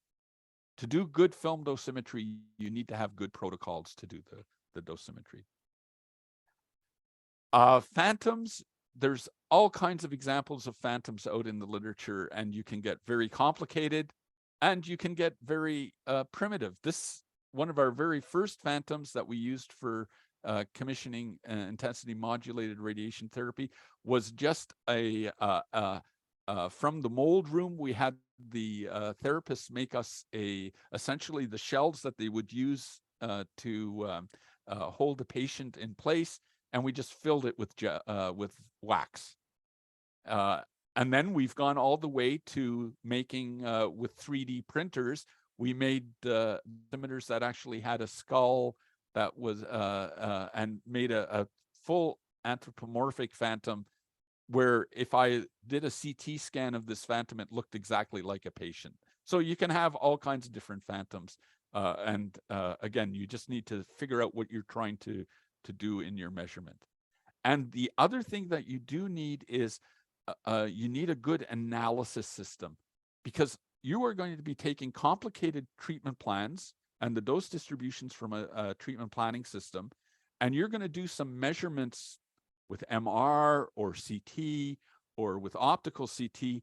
To do good film dosimetry, you need to have good protocols to do the dosimetry. Phantoms, there's all kinds of examples of phantoms out in the literature, and you can get very complicated and you can get very primitive. This, one of our very first phantoms that we used for commissioning intensity modulated radiation therapy was just from the mold room. We had the therapists make us essentially the shells that they would use to hold the patient in place, and we just filled it with wax. And then we've gone all the way to making with 3D printers. We made dosimeters that actually had a skull that was and made a full anthropomorphic phantom, where if I did a CT scan of this phantom, it looked exactly like a patient. So you can have all kinds of different phantoms. And again, you just need to figure out what you're trying to do in your measurement. And the other thing that you do need is you need a good analysis system, because you are going to be taking complicated treatment plans and the dose distributions from a treatment planning system, and you're going to do some measurements with MR or CT or with optical CT,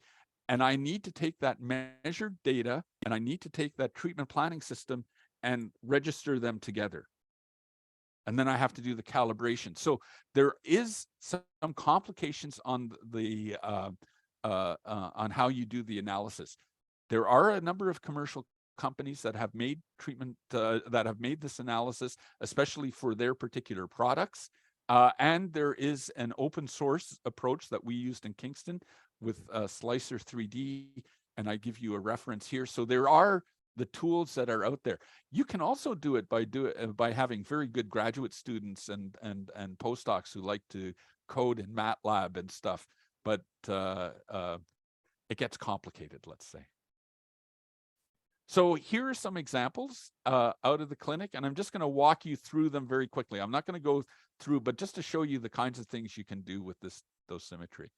and I need to take that measured data and I need to take that treatment planning system and register them together. And then I have to do the calibration. So there is some complications on the on how you do the analysis. There are a number of commercial companies that have made treatment that have made this analysis, especially for their particular products. And there is an open source approach that we used in Kingston with Slicer 3D, and I give you a reference here. So there are the tools that are out there. You can also do it by having very good graduate students and postdocs who like to code in MATLAB and stuff, but it gets complicated, let's say. So here are some examples out of the clinic, and I'm just going to walk you through them very quickly. I'm not going to go through, but just to show you the kinds of things you can do with this dosimetry.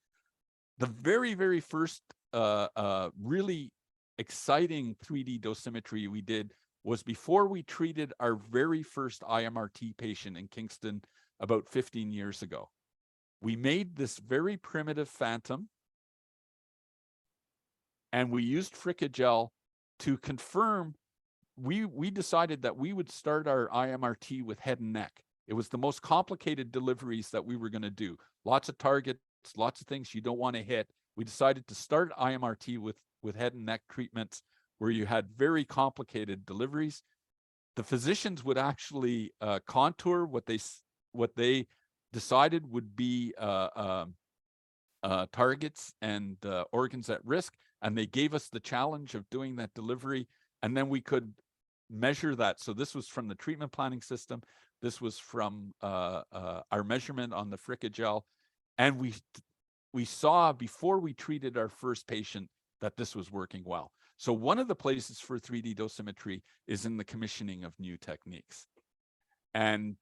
The very, very first really exciting 3D dosimetry we did was before we treated our very first IMRT patient in Kingston about 15 years ago. We made this very primitive phantom, and we used fricagel to confirm. We decided that we would start our IMRT with head and neck. It was the most complicated deliveries that we were going to do. Lots of targets, lots of things you don't want to hit. We decided to start IMRT with head and neck treatments where you had very complicated deliveries. The physicians would actually contour what they decided would be targets and organs at risk, and they gave us the challenge of doing that delivery, and then we could measure that. So this was from the treatment planning system. This was from our measurement on the fricagel, and we saw before we treated our first patient that this was working well. So one of the places for 3D dosimetry is in the commissioning of new techniques. And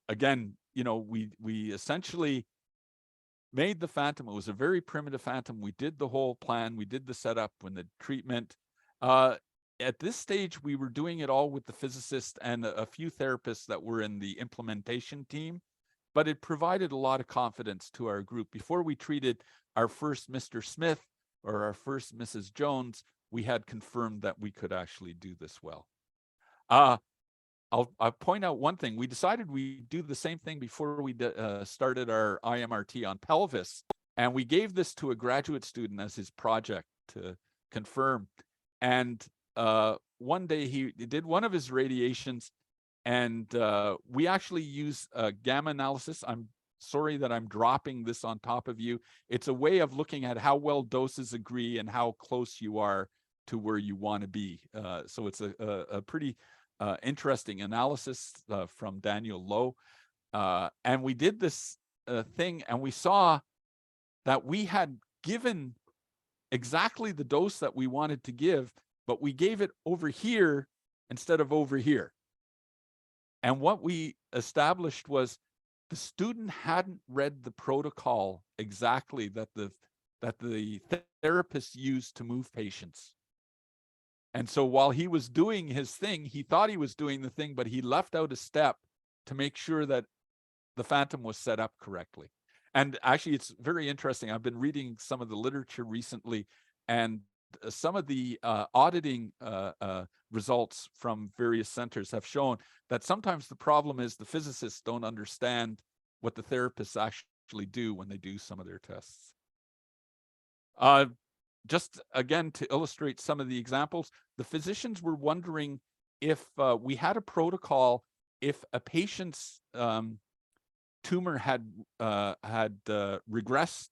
again, you know, we essentially made the phantom. It was a very primitive phantom. We did the whole plan. We did the setup when the treatment. At this stage, we were doing it all with the physicist and a few therapists that were in the implementation team, but it provided a lot of confidence to our group. Before we treated our first Mr. Smith or our first Mrs. Jones, we had confirmed that we could actually do this well. I'll point out one thing. We decided we'd do the same thing before we started our IMRT on pelvis, and we gave this to a graduate student as his project to confirm. And one day he did one of his radiations, and we actually use gamma analysis. I'm sorry that I'm dropping this on top of you. It's a way of looking at how well doses agree and how close you are to where you want to be. So it's a pretty interesting analysis from Daniel Lowe. And we did this thing, and we saw that we had given exactly the dose that we wanted to give, but we gave it over here instead of over here. And what we established was the student hadn't read the protocol exactly that the therapist used to move patients. And so while he was doing his thing, he thought he was doing the thing, but he left out a step to make sure that the phantom was set up correctly. And actually, it's very interesting. I've been reading some of the literature recently, and some of the auditing results from various centers have shown that sometimes the problem is the physicists don't understand what the therapists actually do when they do some of their tests. Just again, to illustrate some of the examples, the physicians were wondering if we had a protocol, if a patient's tumor had regressed.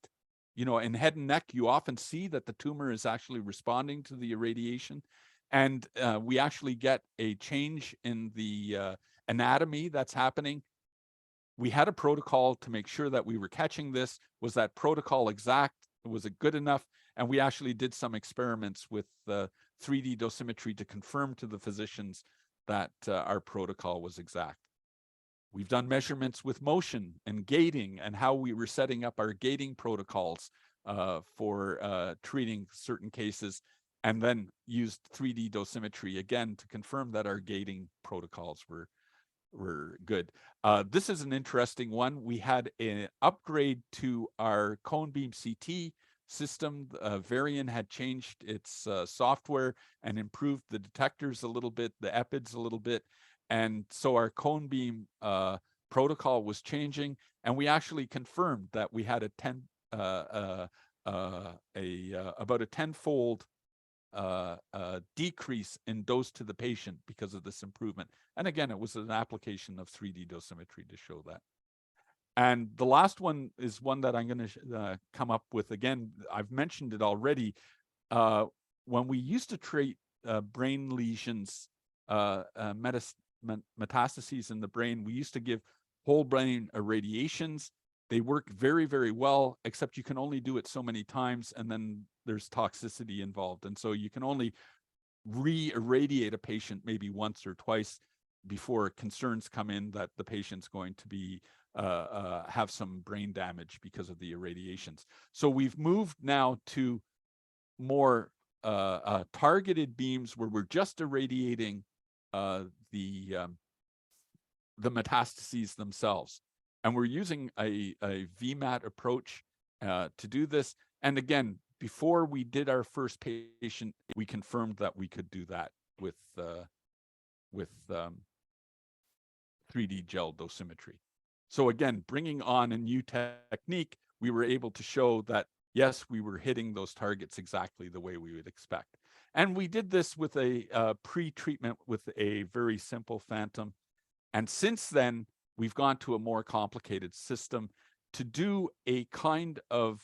You know, in head and neck, you often see that the tumor is actually responding to the irradiation. And we actually get a change in the anatomy that's happening. We had a protocol to make sure that we were catching this. Was that protocol exact? Was it good enough? And we actually did some experiments with 3D dosimetry to confirm to the physicians that our protocol was exact. We've done measurements with motion and gating and how we were setting up our gating protocols for treating certain cases, and then used 3D dosimetry again to confirm that our gating protocols were good. This is an interesting one. We had an upgrade to our cone beam CT system. Varian had changed its software and improved the detectors a little bit, the EPIDs a little bit. And so our cone beam protocol was changing, and we actually confirmed that we had about a 10-fold decrease in dose to the patient because of this improvement. And again, it was an application of 3D dosimetry to show that. And the last one is one that I'm going to come up with. Again, I've mentioned it already. when we used to treat brain lesions, metastases in the brain, we used to give whole brain irradiations. They work very, very well, except you can only do it so many times, and then there's toxicity involved. And so you can only re-irradiate a patient maybe once or twice before concerns come in that the patient's going to be have some brain damage because of the irradiations. So we've moved now to more targeted beams where we're just irradiating the metastases themselves. And we're using a VMAT approach to do this. And again, before we did our first patient, we confirmed that we could do that with 3D gel dosimetry. So again, bringing on a new technique, we were able to show that, yes, we were hitting those targets exactly the way we would expect. And we did this with a pre-treatment with a very simple phantom. And since then, we've gone to a more complicated system to do a kind of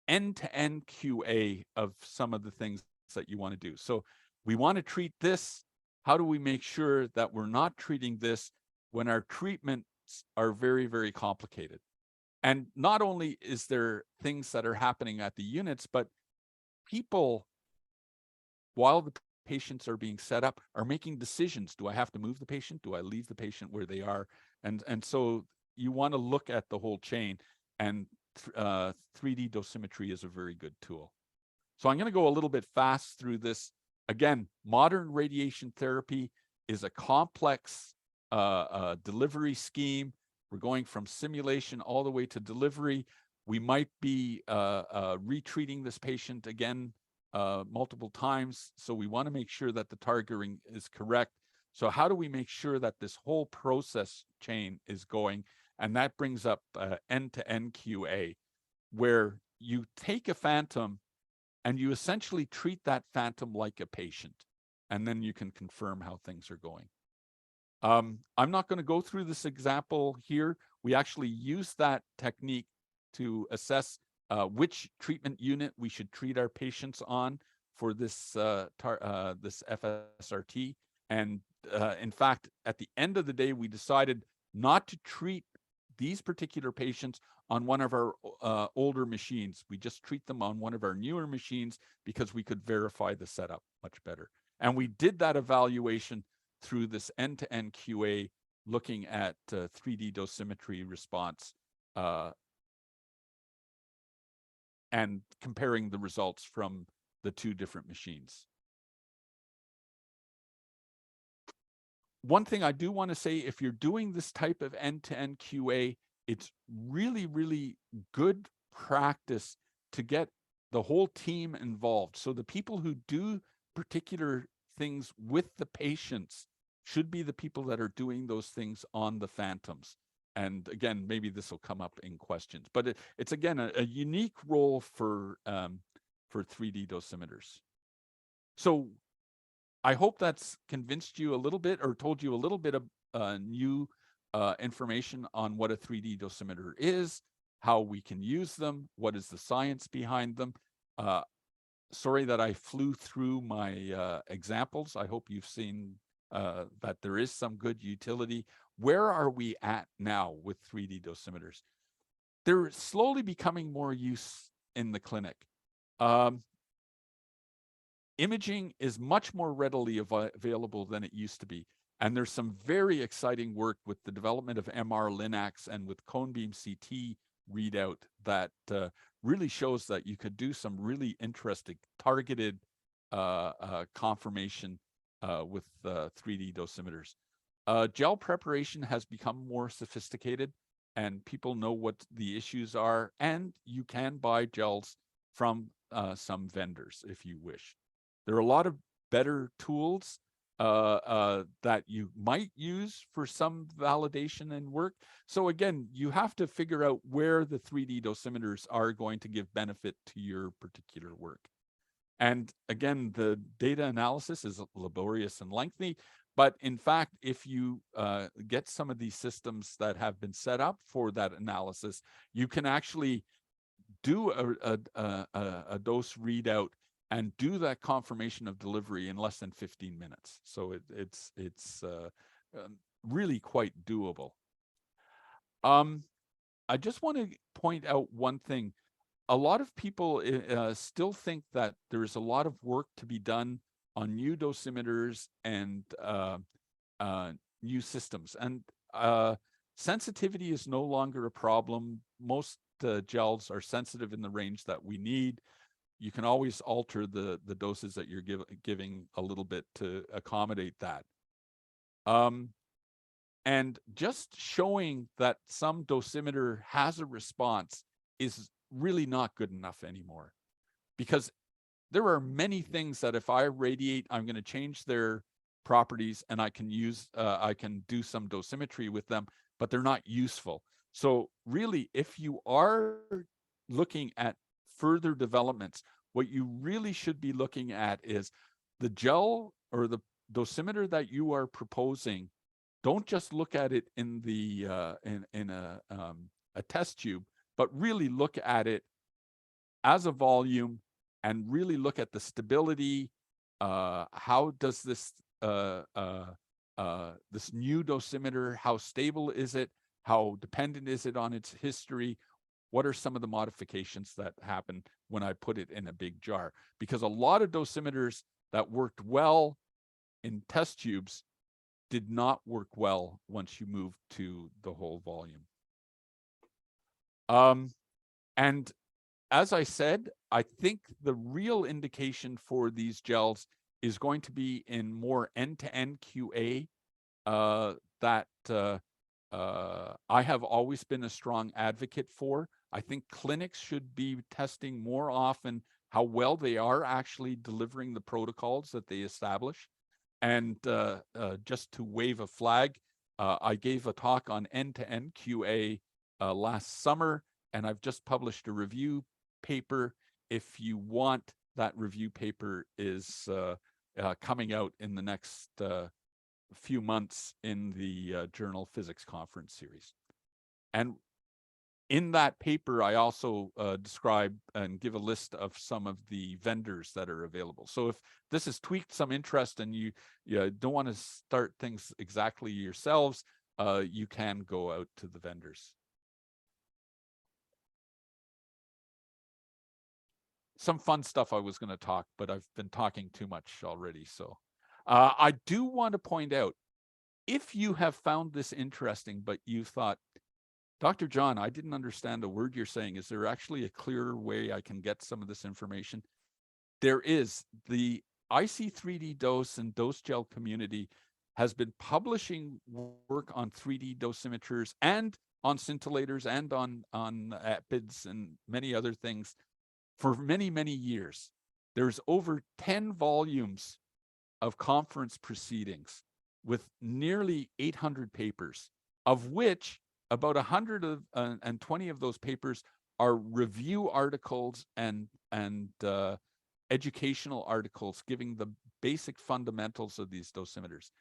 end-to-end QA of some of the things that you want to do. So we want to treat this. How do we make sure that we're not treating this when our treatments are very, very complicated? And not only is there things that are happening at the units, but people, while the patients are being set up, are making decisions. Do I have to move the patient? Do I leave the patient where they are? And so you want to look at the whole chain, and 3D dosimetry is a very good tool. So I'm going to go a little bit fast through this. Again, modern radiation therapy is a complex delivery scheme. We're going from simulation all the way to delivery. We might be retreating this patient again multiple times. So we want to make sure that the targeting is correct. So how do we make sure that this whole process chain is going? And that brings up end-to-end QA, where you take a phantom and you essentially treat that phantom like a patient, and then you can confirm how things are going. I'm not going to go through this example here. We actually use that technique to assess which treatment unit we should treat our patients on for this this FSRT. And in fact, at the end of the day, we decided not to treat these particular patients on one of our older machines. We just treat them on one of our newer machines because we could verify the setup much better. And we did that evaluation through this end-to-end QA, looking at 3D dosimetry response and comparing the results from the two different machines. One thing I do want to say, if you're doing this type of end-to-end QA, it's really, really good practice to get the whole team involved. So the people who do particular things with the patients should be the people that are doing those things on the phantoms. And again, maybe this will come up in questions, but it's again a unique role for 3D dosimeters. So I hope that's convinced you a little bit, or told you a little bit of new information on what a 3D dosimeter is, how we can use them, what is the science behind them. Sorry that I flew through my examples. I hope you've seen that there is some good utility. Where are we at now with 3D dosimeters? They're slowly becoming more use in the clinic. Imaging is much more readily available than it used to be. And there's some very exciting work with the development of MR-Linacs and with cone beam CT readout that really shows that you could do some really interesting targeted confirmation with 3D dosimeters. Gel preparation has become more sophisticated, and people know what the issues are, and you can buy gels from some vendors if you wish. There are a lot of better tools that you might use for some validation and work. So again, you have to figure out where the 3D dosimeters are going to give benefit to your particular work. And again, the data analysis is laborious and lengthy, but in fact, if you get some of these systems that have been set up for that analysis, you can actually do a dose readout and do that confirmation of delivery in less than 15 minutes. So it's really quite doable. I just want to point out one thing. A lot of people still think that there's a lot of work to be done on new dosimeters and new systems. And sensitivity is no longer a problem. Most gels are sensitive in the range that we need. You can always alter the doses that you're giving a little bit to accommodate that. And just showing that some dosimeter has a response is really not good enough anymore, because there are many things that if I radiate, I'm going to change their properties, and I can do some dosimetry with them, but they're not useful. So really, if you are looking at further developments, what you really should be looking at is the gel or the dosimeter that you are proposing. Don't just look at it in the in a test tube, but really look at it as a volume and really look at the stability. How does this this new dosimeter, how stable is it? How dependent is it on its history? What are some of the modifications that happen when I put it in a big jar? Because a lot of dosimeters that worked well in test tubes did not work well once you move to the whole volume. And as I said, I think the real indication for these gels is going to be in more end-to-end QA that I have always been a strong advocate for. I think clinics should be testing more often how well they are actually delivering the protocols that they establish. And just to wave a flag, I gave a talk on end-to-end QA last summer, and I've just published a review paper. If you want, that review paper is coming out in the next few months in the Journal Physics Conference series. And in that paper, I also describe and give a list of some of the vendors that are available. So if this has tweaked some interest and you don't want to start things exactly yourselves, you can go out to the vendors. Some fun stuff I was going to talk, but I've been talking too much already. So I do want to point out, if you have found this interesting, but you thought, Dr. John, I didn't understand a word you're saying. Is there actually a clearer way I can get some of this information? There is. The IC3D dose and dose gel community has been publishing work on 3D dosimeters and on scintillators and on APIDs and many other things for many, many years. There's over 10 volumes of conference proceedings with nearly 800 papers, of which about 120 of those papers are review articles and educational articles giving the basic fundamentals of these dosimeters.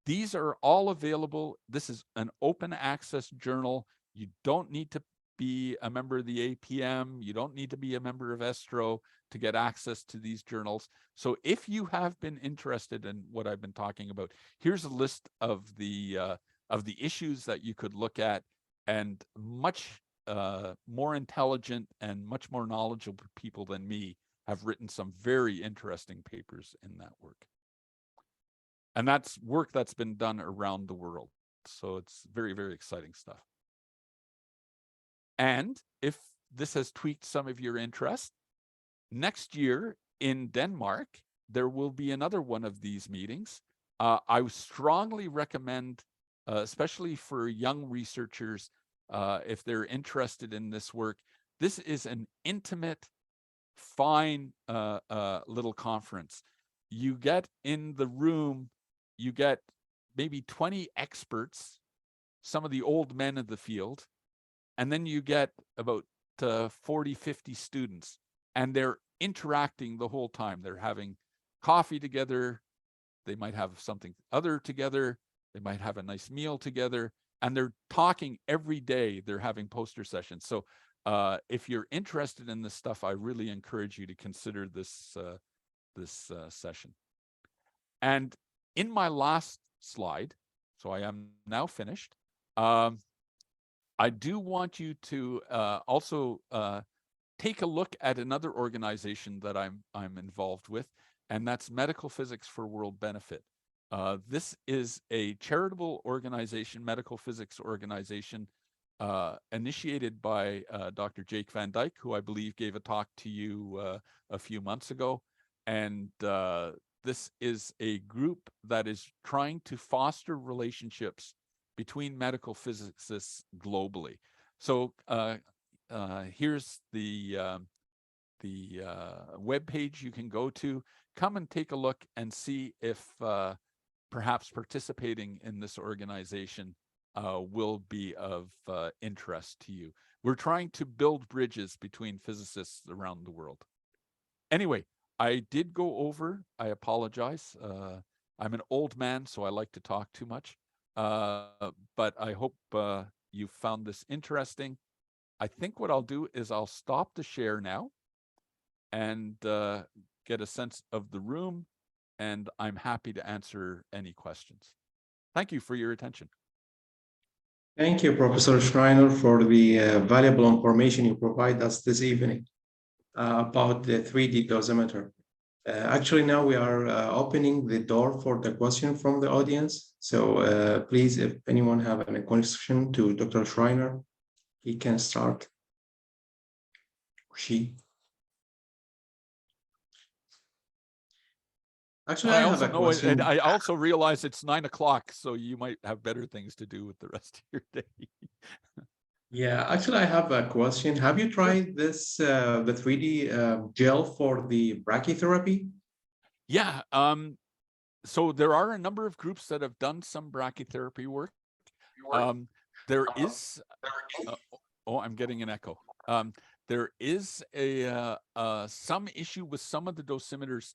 These are all available. This is an open access journal. You don't need to be a member of the APM. You don't need to be a member of Astro to get access to these journals. So if you have been interested in what I've been talking about, here's a list of the issues that you could look at, and much more intelligent and much more knowledgeable people than me have written some very interesting papers in that work. And that's work that's been done around the world. So it's very, very exciting stuff. And if this has tweaked some of your interest, next year in Denmark, there will be another one of these meetings. I would strongly recommend, especially for young researchers, if they're interested in this work, this is an intimate, fine little conference. You get in the room, you get maybe 20 experts, some of the old men of the field, and then you get about 40, 50 students, and they're interacting the whole time. They're having coffee together. They might have something other together. They might have a nice meal together, and they're talking every day. They're having poster sessions. So if you're interested in this stuff, I really encourage you to consider this session. And in my last slide, so I am now finished, I do want you to also take a look at another organization that I'm involved with, and that's Medical Physics for World Benefit. This is a charitable organization, medical physics organization, initiated by Dr. Jake Van Dyke, who I believe gave a talk to you a few months ago. And this is a group that is trying to foster relationships between medical physicists globally. So here's the web page you can go to. Come and take a look and see if perhaps participating in this organization will be of interest to you. We're trying to build bridges between physicists around the world. Anyway, I did go over. I apologize. I'm an old man, so I like to talk too much. But I hope you found this interesting. I think what I'll do is I'll stop the share now and get a sense of the room, and I'm happy to answer any questions. Thank you for your attention. Thank you, Professor Schreiner, for the valuable information you provide us this evening about the 3D dosimeter. Actually, now we are opening the door for the question from the audience. So please, if anyone have any question to Dr. Schreiner, he can start. She. Actually, I have a question. And I also realize it's 9 o'clock, so you might have better things to do with the rest of your day. Yeah, actually, I have a question. Have you tried this, the 3D gel for the brachytherapy? Yeah. So there are a number of groups that have done some brachytherapy work. There is, oh, I'm getting an echo. There is some issue with some of the dosimeters.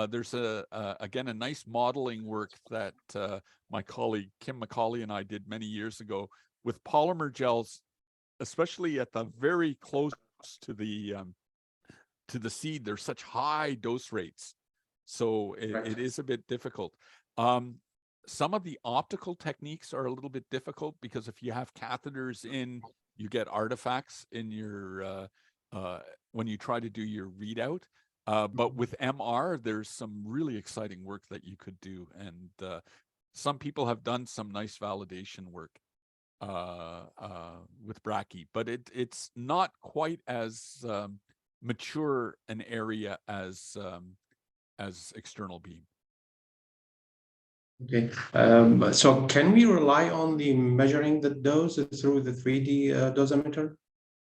There's again, a nice modeling work that my colleague Kim McCauley and I did many years ago with polymer gels, especially at the very close to the seed. There's such high dose rates, so it is a bit difficult. Some of the optical techniques are a little bit difficult because if you have catheters in, you get artifacts in your when you try to do your readout. But with MR, there's some really exciting work that you could do, and some people have done some nice validation work with brachy, but it's not quite as mature an area as external beam. Okay, so can we rely on the measuring the dose through the 3D dosimeter?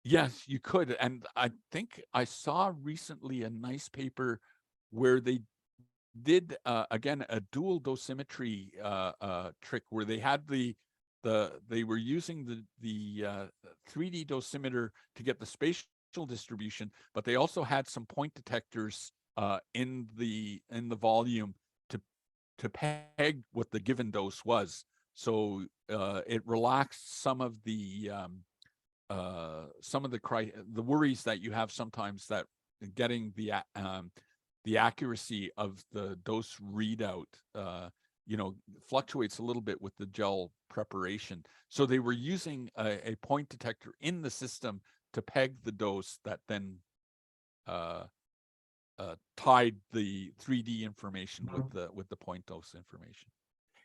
Yes, you could. And I think I saw recently a nice paper where they did, again, a dual dosimetry trick where they had they were using the 3D dosimeter to get the spatial distribution, but they also had some point detectors in the volume to peg what the given dose was. So it relaxed some of the worries that you have sometimes that getting the accuracy of the dose readout fluctuates a little bit with the gel preparation. So they were using a point detector in the system to peg the dose that then tied the 3D information with the point dose information.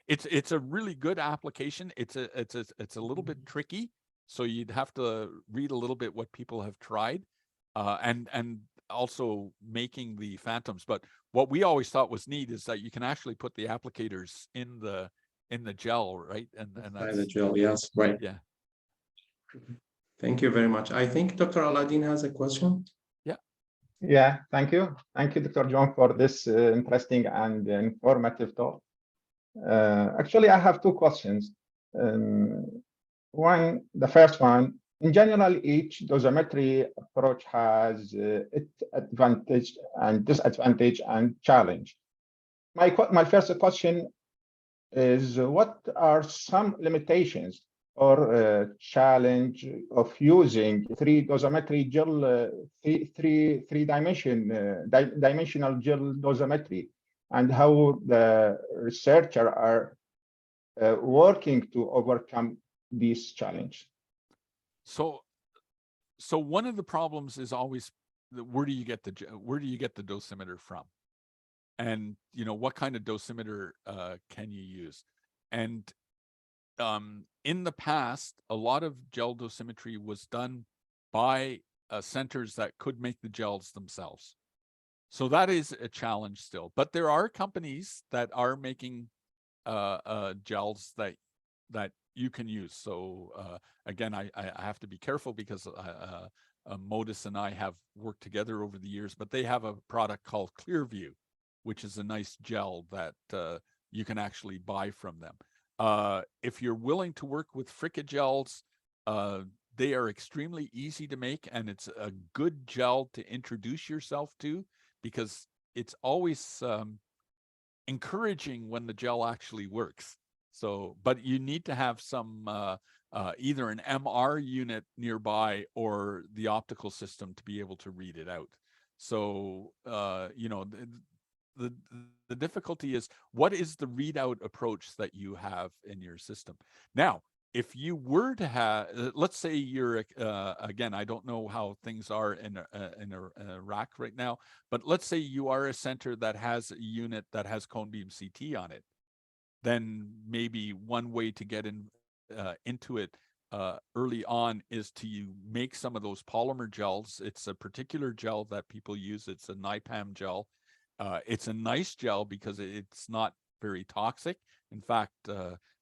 It's a really good application. It's a little bit tricky, so you'd have to read a little bit what people have tried, and also making the phantoms. But what we always thought was neat is that you can actually put the applicators in the gel, right? And that's the gel, yes, right. Yeah. Thank you very much. I think Dr. Aladdin has a question. Yeah, thank you. Thank you, Dr. John, for this interesting and informative talk. Actually, I have two questions. The first one, in general, each dosimetry approach has its advantage and disadvantage and challenge. My first question is, what are some limitations or challenge of using three dosimetry gel, dimensional gel dosimetry, and how the researchers are working to overcome this challenge? So one of the problems is always where do you get the dosimeter from, and what kind of dosimeter can you use, and in the past, a lot of gel dosimetry was done by centers that could make the gels themselves. So that is a challenge still. But there are companies that are making gels that you can use. So again, I have to be careful because Modus and I have worked together over the years, but they have a product called Clearview, which is a nice gel that you can actually buy from them. If you're willing to work with fricagels, they are extremely easy to make, and it's a good gel to introduce yourself to, because it's always encouraging when the gel actually works. So, but you need to have some either an MR unit nearby or the optical system to be able to read it out. So, the difficulty is, what is the readout approach that you have in your system? Now, if you were to have, let's say you're, again, I don't know how things are in Iraq right now, but let's say you are a center that has a unit that has cone beam CT on it, then maybe one way to get into it early on is to make some of those polymer gels. It's a particular gel that people use. It's a NIPAM gel. It's a nice gel because it's not very toxic. In fact,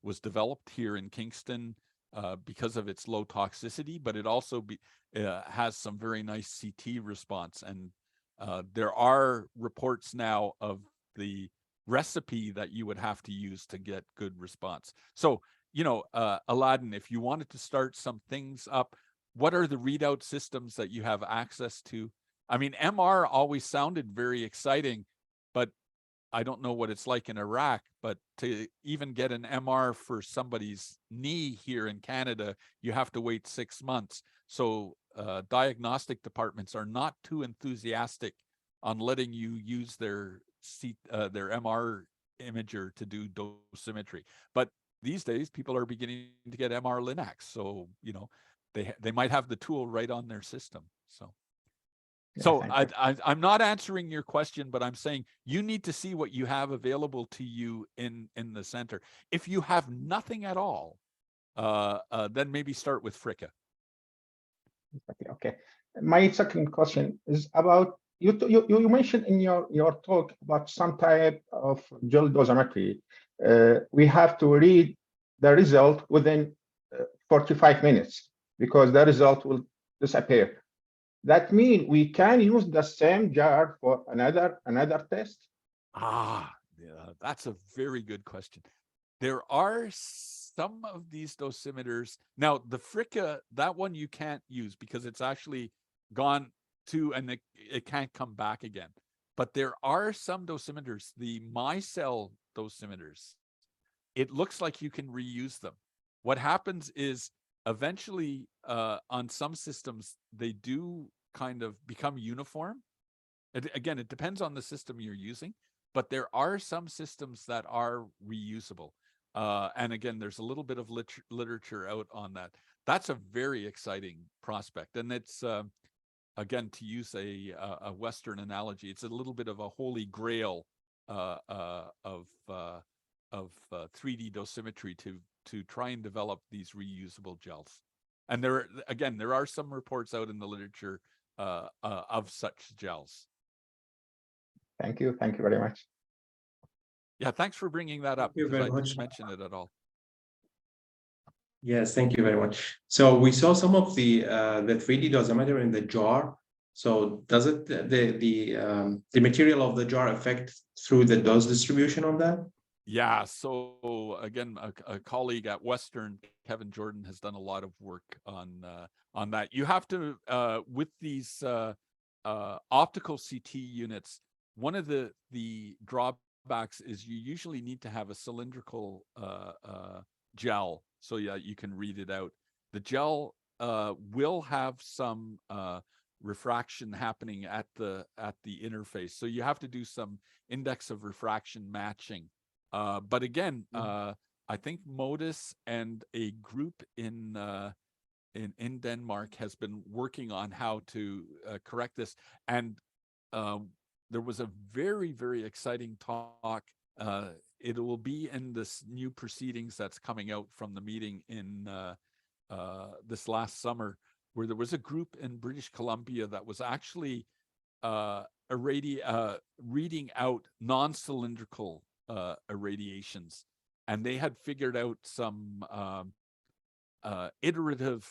was developed here in Kingston because of its low toxicity, but it also has some very nice CT response. And there are reports now of the recipe that you would have to use to get good response. So, Aladdin, if you wanted to start some things up, what are the readout systems that you have access to? I mean, MR always sounded very exciting, but I don't know what it's like in Iraq, but to even get an MR for somebody's knee here in Canada, you have to wait 6 months. So diagnostic departments are not too enthusiastic on letting you use their MR imager to do dosimetry. But these days, people are beginning to get MR Linacs. So, they might have the tool right on their system. So I'm not answering your question, but I'm saying you need to see what you have available to you in the center. If you have nothing at all, then maybe start with Fricka. Okay. My second question is about, you mentioned in your talk about some type of gel dosimetry. We have to read the result within 45 minutes because the result will disappear. That means we can use the same jar for another test? Yeah, that's a very good question. There are some of these dosimeters. Now, the Fricka, that one you can't use because it's actually gone to, and it can't come back again. But there are some dosimeters, the MyCell dosimeters. It looks like you can reuse them. What happens is eventually on some systems, they do kind of become uniform. Again, it depends on the system you're using, but there are some systems that are reusable. And again, there's a little bit of literature out on that. That's a very exciting prospect. And it's, again, to use a Western analogy, it's a little bit of a holy grail of 3D dosimetry to try and develop these reusable gels. And there are some reports out in the literature of such gels. Thank you very much. Yeah, thanks for bringing that up. Thank you very I much. didn't mention it at all. Yes, thank you very much. So we saw some of the 3D dosimeter in the jar. So does it the material of the jar affect through the dose distribution on that? Yeah. So again, a colleague at Western, Kevin Jordan, has done a lot of work on that. You have to with these optical CT units. One of the drawbacks is you usually need to have a cylindrical gel. So yeah, you can read it out. The gel will have some refraction happening at the interface. So you have to do some index of refraction matching. But again, I think Modus and a group in Denmark has been working on how to correct this. And there was a very, very exciting talk. It will be in this new proceedings that's coming out from the meeting in this last summer, where there was a group in British Columbia that was actually reading out non-cylindrical irradiations, and they had figured out some iterative,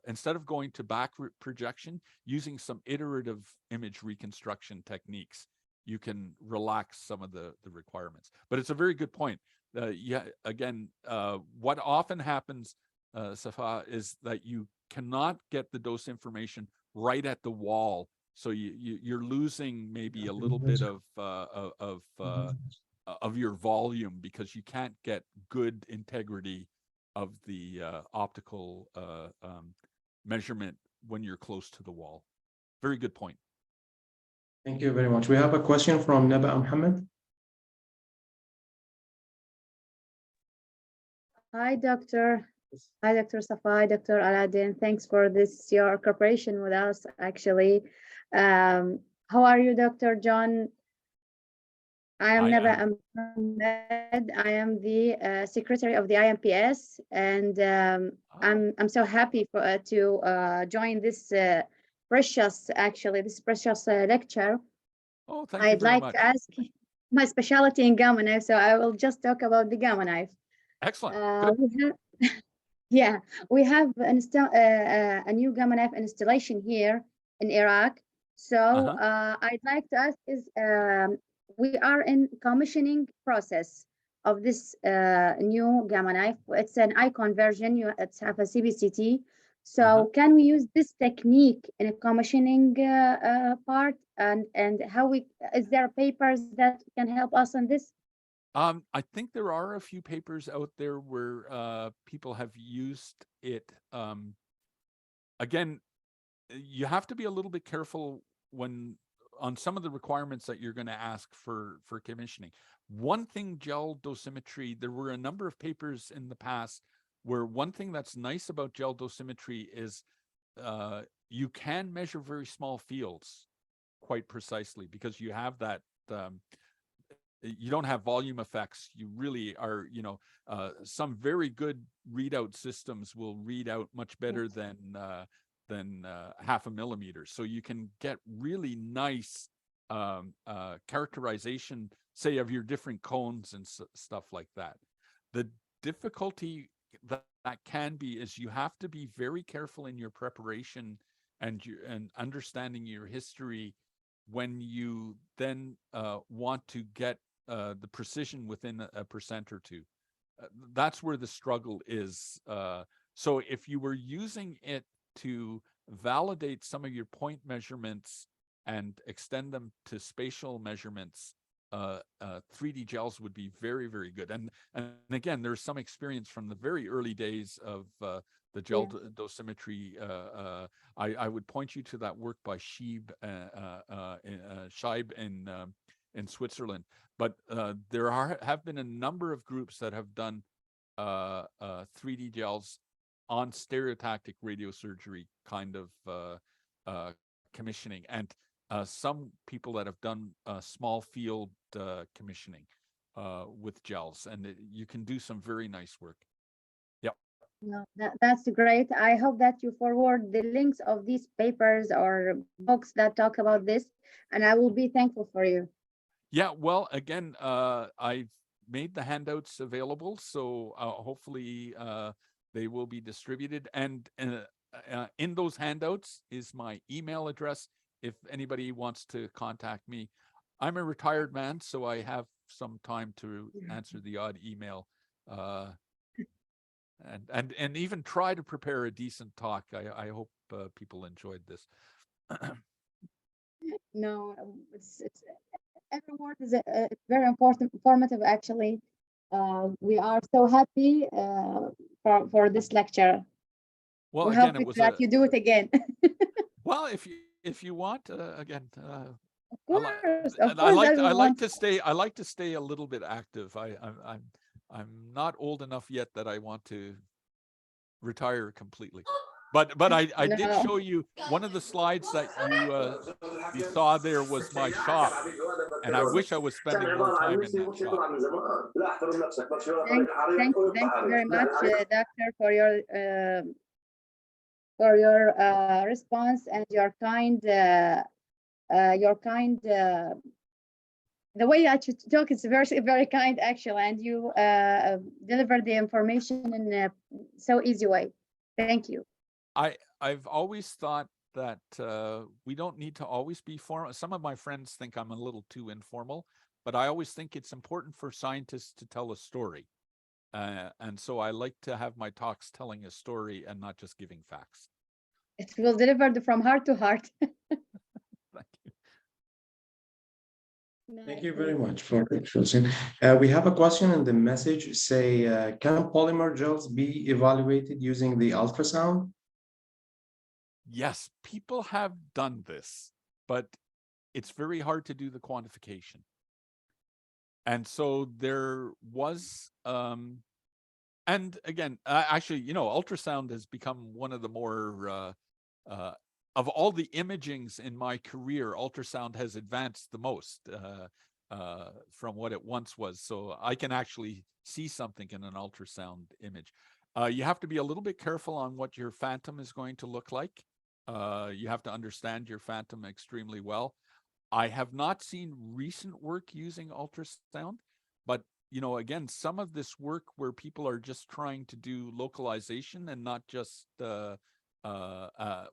instead of going to back projection, using some iterative image reconstruction techniques, you can relax some of the requirements. But it's a very good point. Yeah, again, what often happens, Safa, is that you cannot get the dose information right at the wall, so you're losing maybe a little bit of your volume, because you can't get good integrity of the optical measurement when you're close to the wall. Very good point. Thank you very much. We have a question from Naba Mohammed. Hi, Doctor. Hi, Dr. Safa, Dr. Aladdin. Thanks for this, your cooperation with us, actually. How are you, Dr. John? I am Naba Ahmed. I am the secretary of the IMPS, and I'm so happy to join this precious lecture. Oh, thank you very much. I'd like to ask my specialty in gamma knife, so I will just talk about the gamma knife. Excellent. We have a new gamma knife installation here in Iraq. So I'd like to ask is, we are in commissioning process of this new gamma knife. It's an icon version. It's have a CBCT. So can we use this technique in a commissioning part? And how is there papers that can help us on this? I think there are a few papers out there where people have used it. Again, you have to be a little bit careful on some of the requirements that you're going to ask for commissioning. One thing, gel dosimetry, there were a number of papers in the past where one thing that's nice about gel dosimetry is you can measure very small fields quite precisely, because you have that you don't have volume effects. You really are, some very good readout systems will read out much better than 0.5 millimeter. So you can get really nice characterization, say, of your different cones and stuff like that. The difficulty that can be is you have to be very careful in your preparation and understanding your history when you then want to get the precision within a percent or two. That's where the struggle is. So if you were using it to validate some of your point measurements and extend them to spatial measurements, 3D gels would be very, very good. And again, there's some experience from the very early days of the gel dosimetry. I would point you to that work by Scheib in Switzerland. But there have been a number of groups that have done 3D gels on stereotactic radiosurgery kind of commissioning, and some people that have done small field commissioning with gels, and you can do some very nice work. No, that's great. I hope that you forward the links of these papers or books that talk about this, and I will be thankful for you. Yeah, well, again, I've made the handouts available, so hopefully they will be distributed. And in those handouts is my email address if anybody wants to contact me. I'm a retired man, so I have some time to answer the odd email. And even try to prepare a decent talk. I hope people enjoyed this. No, it's every word is very important, informative, actually. We are so happy for this lecture. Well, We again, hope it was that you do it again. well, if you want, again, Of course, of course, I like everyone. to stay a little bit active. I'm not old enough yet that I want to retire completely. But I did No. show you one of the slides that you saw there was my shop, and I wish I was spending more time in that shop. Thank you very much, Doctor, for your response and your kind the way that you talk is very kind actually, and you deliver the information in a so easy way. Thank you. I've always thought that we don't need to always be formal. Some of my friends think I'm a little too informal, but I always think it's important for scientists to tell a story. And so I like to have my talks telling a story and not just giving facts. It will deliver from heart to heart. Thank you. Thank you very much for choosing. We have a question in the message say, can polymer gels be evaluated using the ultrasound? Yes, people have done this, but it's very hard to do the quantification. And so there was, and again, actually, you know, ultrasound has become one of the more, of all the imagings in my career, ultrasound has advanced the most from what it once was. So I can actually see something in an ultrasound image. You have to be a little bit careful on what your phantom is going to look like. You have to understand your phantom extremely well. I have not seen recent work using ultrasound, but you know, again, some of this work where people are just trying to do localization and not just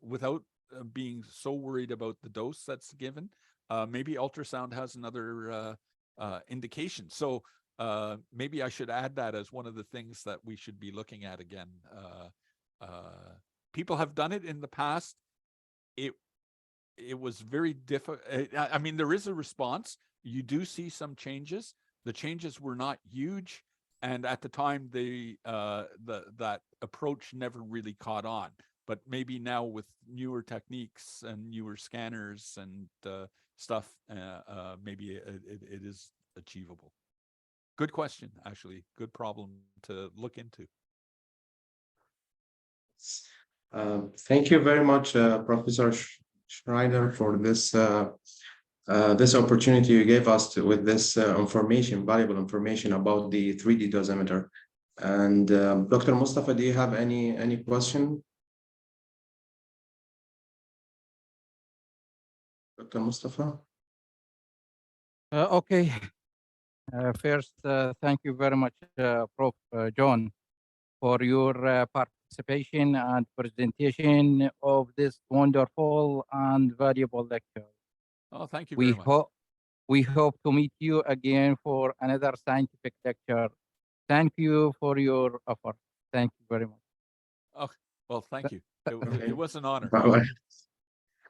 without being so worried about the dose that's given, maybe ultrasound has another indication. So maybe I should add that as one of the things that we should be looking at again. People have done it in the past. It was very difficult. I mean, there is a response. You do see some changes. The changes were not huge, and at the time, that approach never really caught on. But maybe now with newer techniques and newer scanners and stuff, maybe it is achievable. Good question, actually. Good problem to look into. Thank you very much, Professor Schreiner, for this this opportunity you gave us with this information, valuable information about the 3D dosimeter. And Dr. Mustafa, do you have any question? Dr. Mustafa? Okay. First, thank you very much, Prof. John, for your participation and presentation of this wonderful and valuable lecture. Oh, thank you very much. We hope to meet you again for another scientific lecture. Thank you for your effort. Thank you very much. Oh, well, thank you. It was an honor. Bye-bye.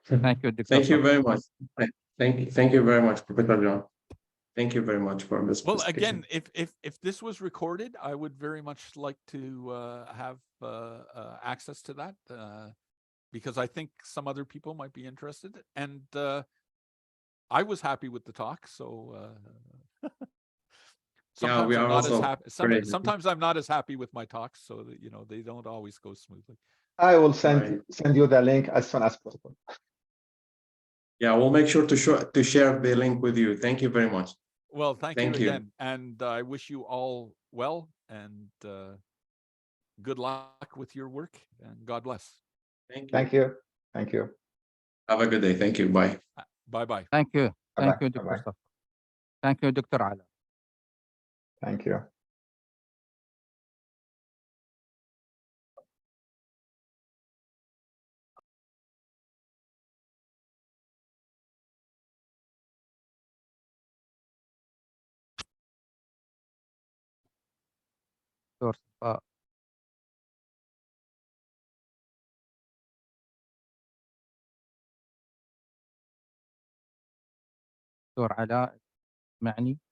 Thank you, Dr. Thank you very much. Thank you very much, Professor John. Thank you very much for this. Well, again, if this was recorded, I would very much like to have access to that because I think some other people might be interested. And I was happy with the talk, so sometimes we I'm are not as also happy. very Sometimes I'm not as happy with my talks, so that, you know, they don't always go smoothly. I will Right. send you the link as soon as possible. Yeah, we'll make sure to share the link with you. Thank you very much. Well, thank Thank you you. again, and I wish you all well and good luck with your work, and God bless. Thank you. Thank you. Thank you. Have a good day. Thank you. Bye. Bye-bye. Thank you. Bye-bye. Thank you, Dr. Bye-bye. Mustafa. Thank you, Dr. Ala. Thank you. Dr. دكتور علاء اسمعني.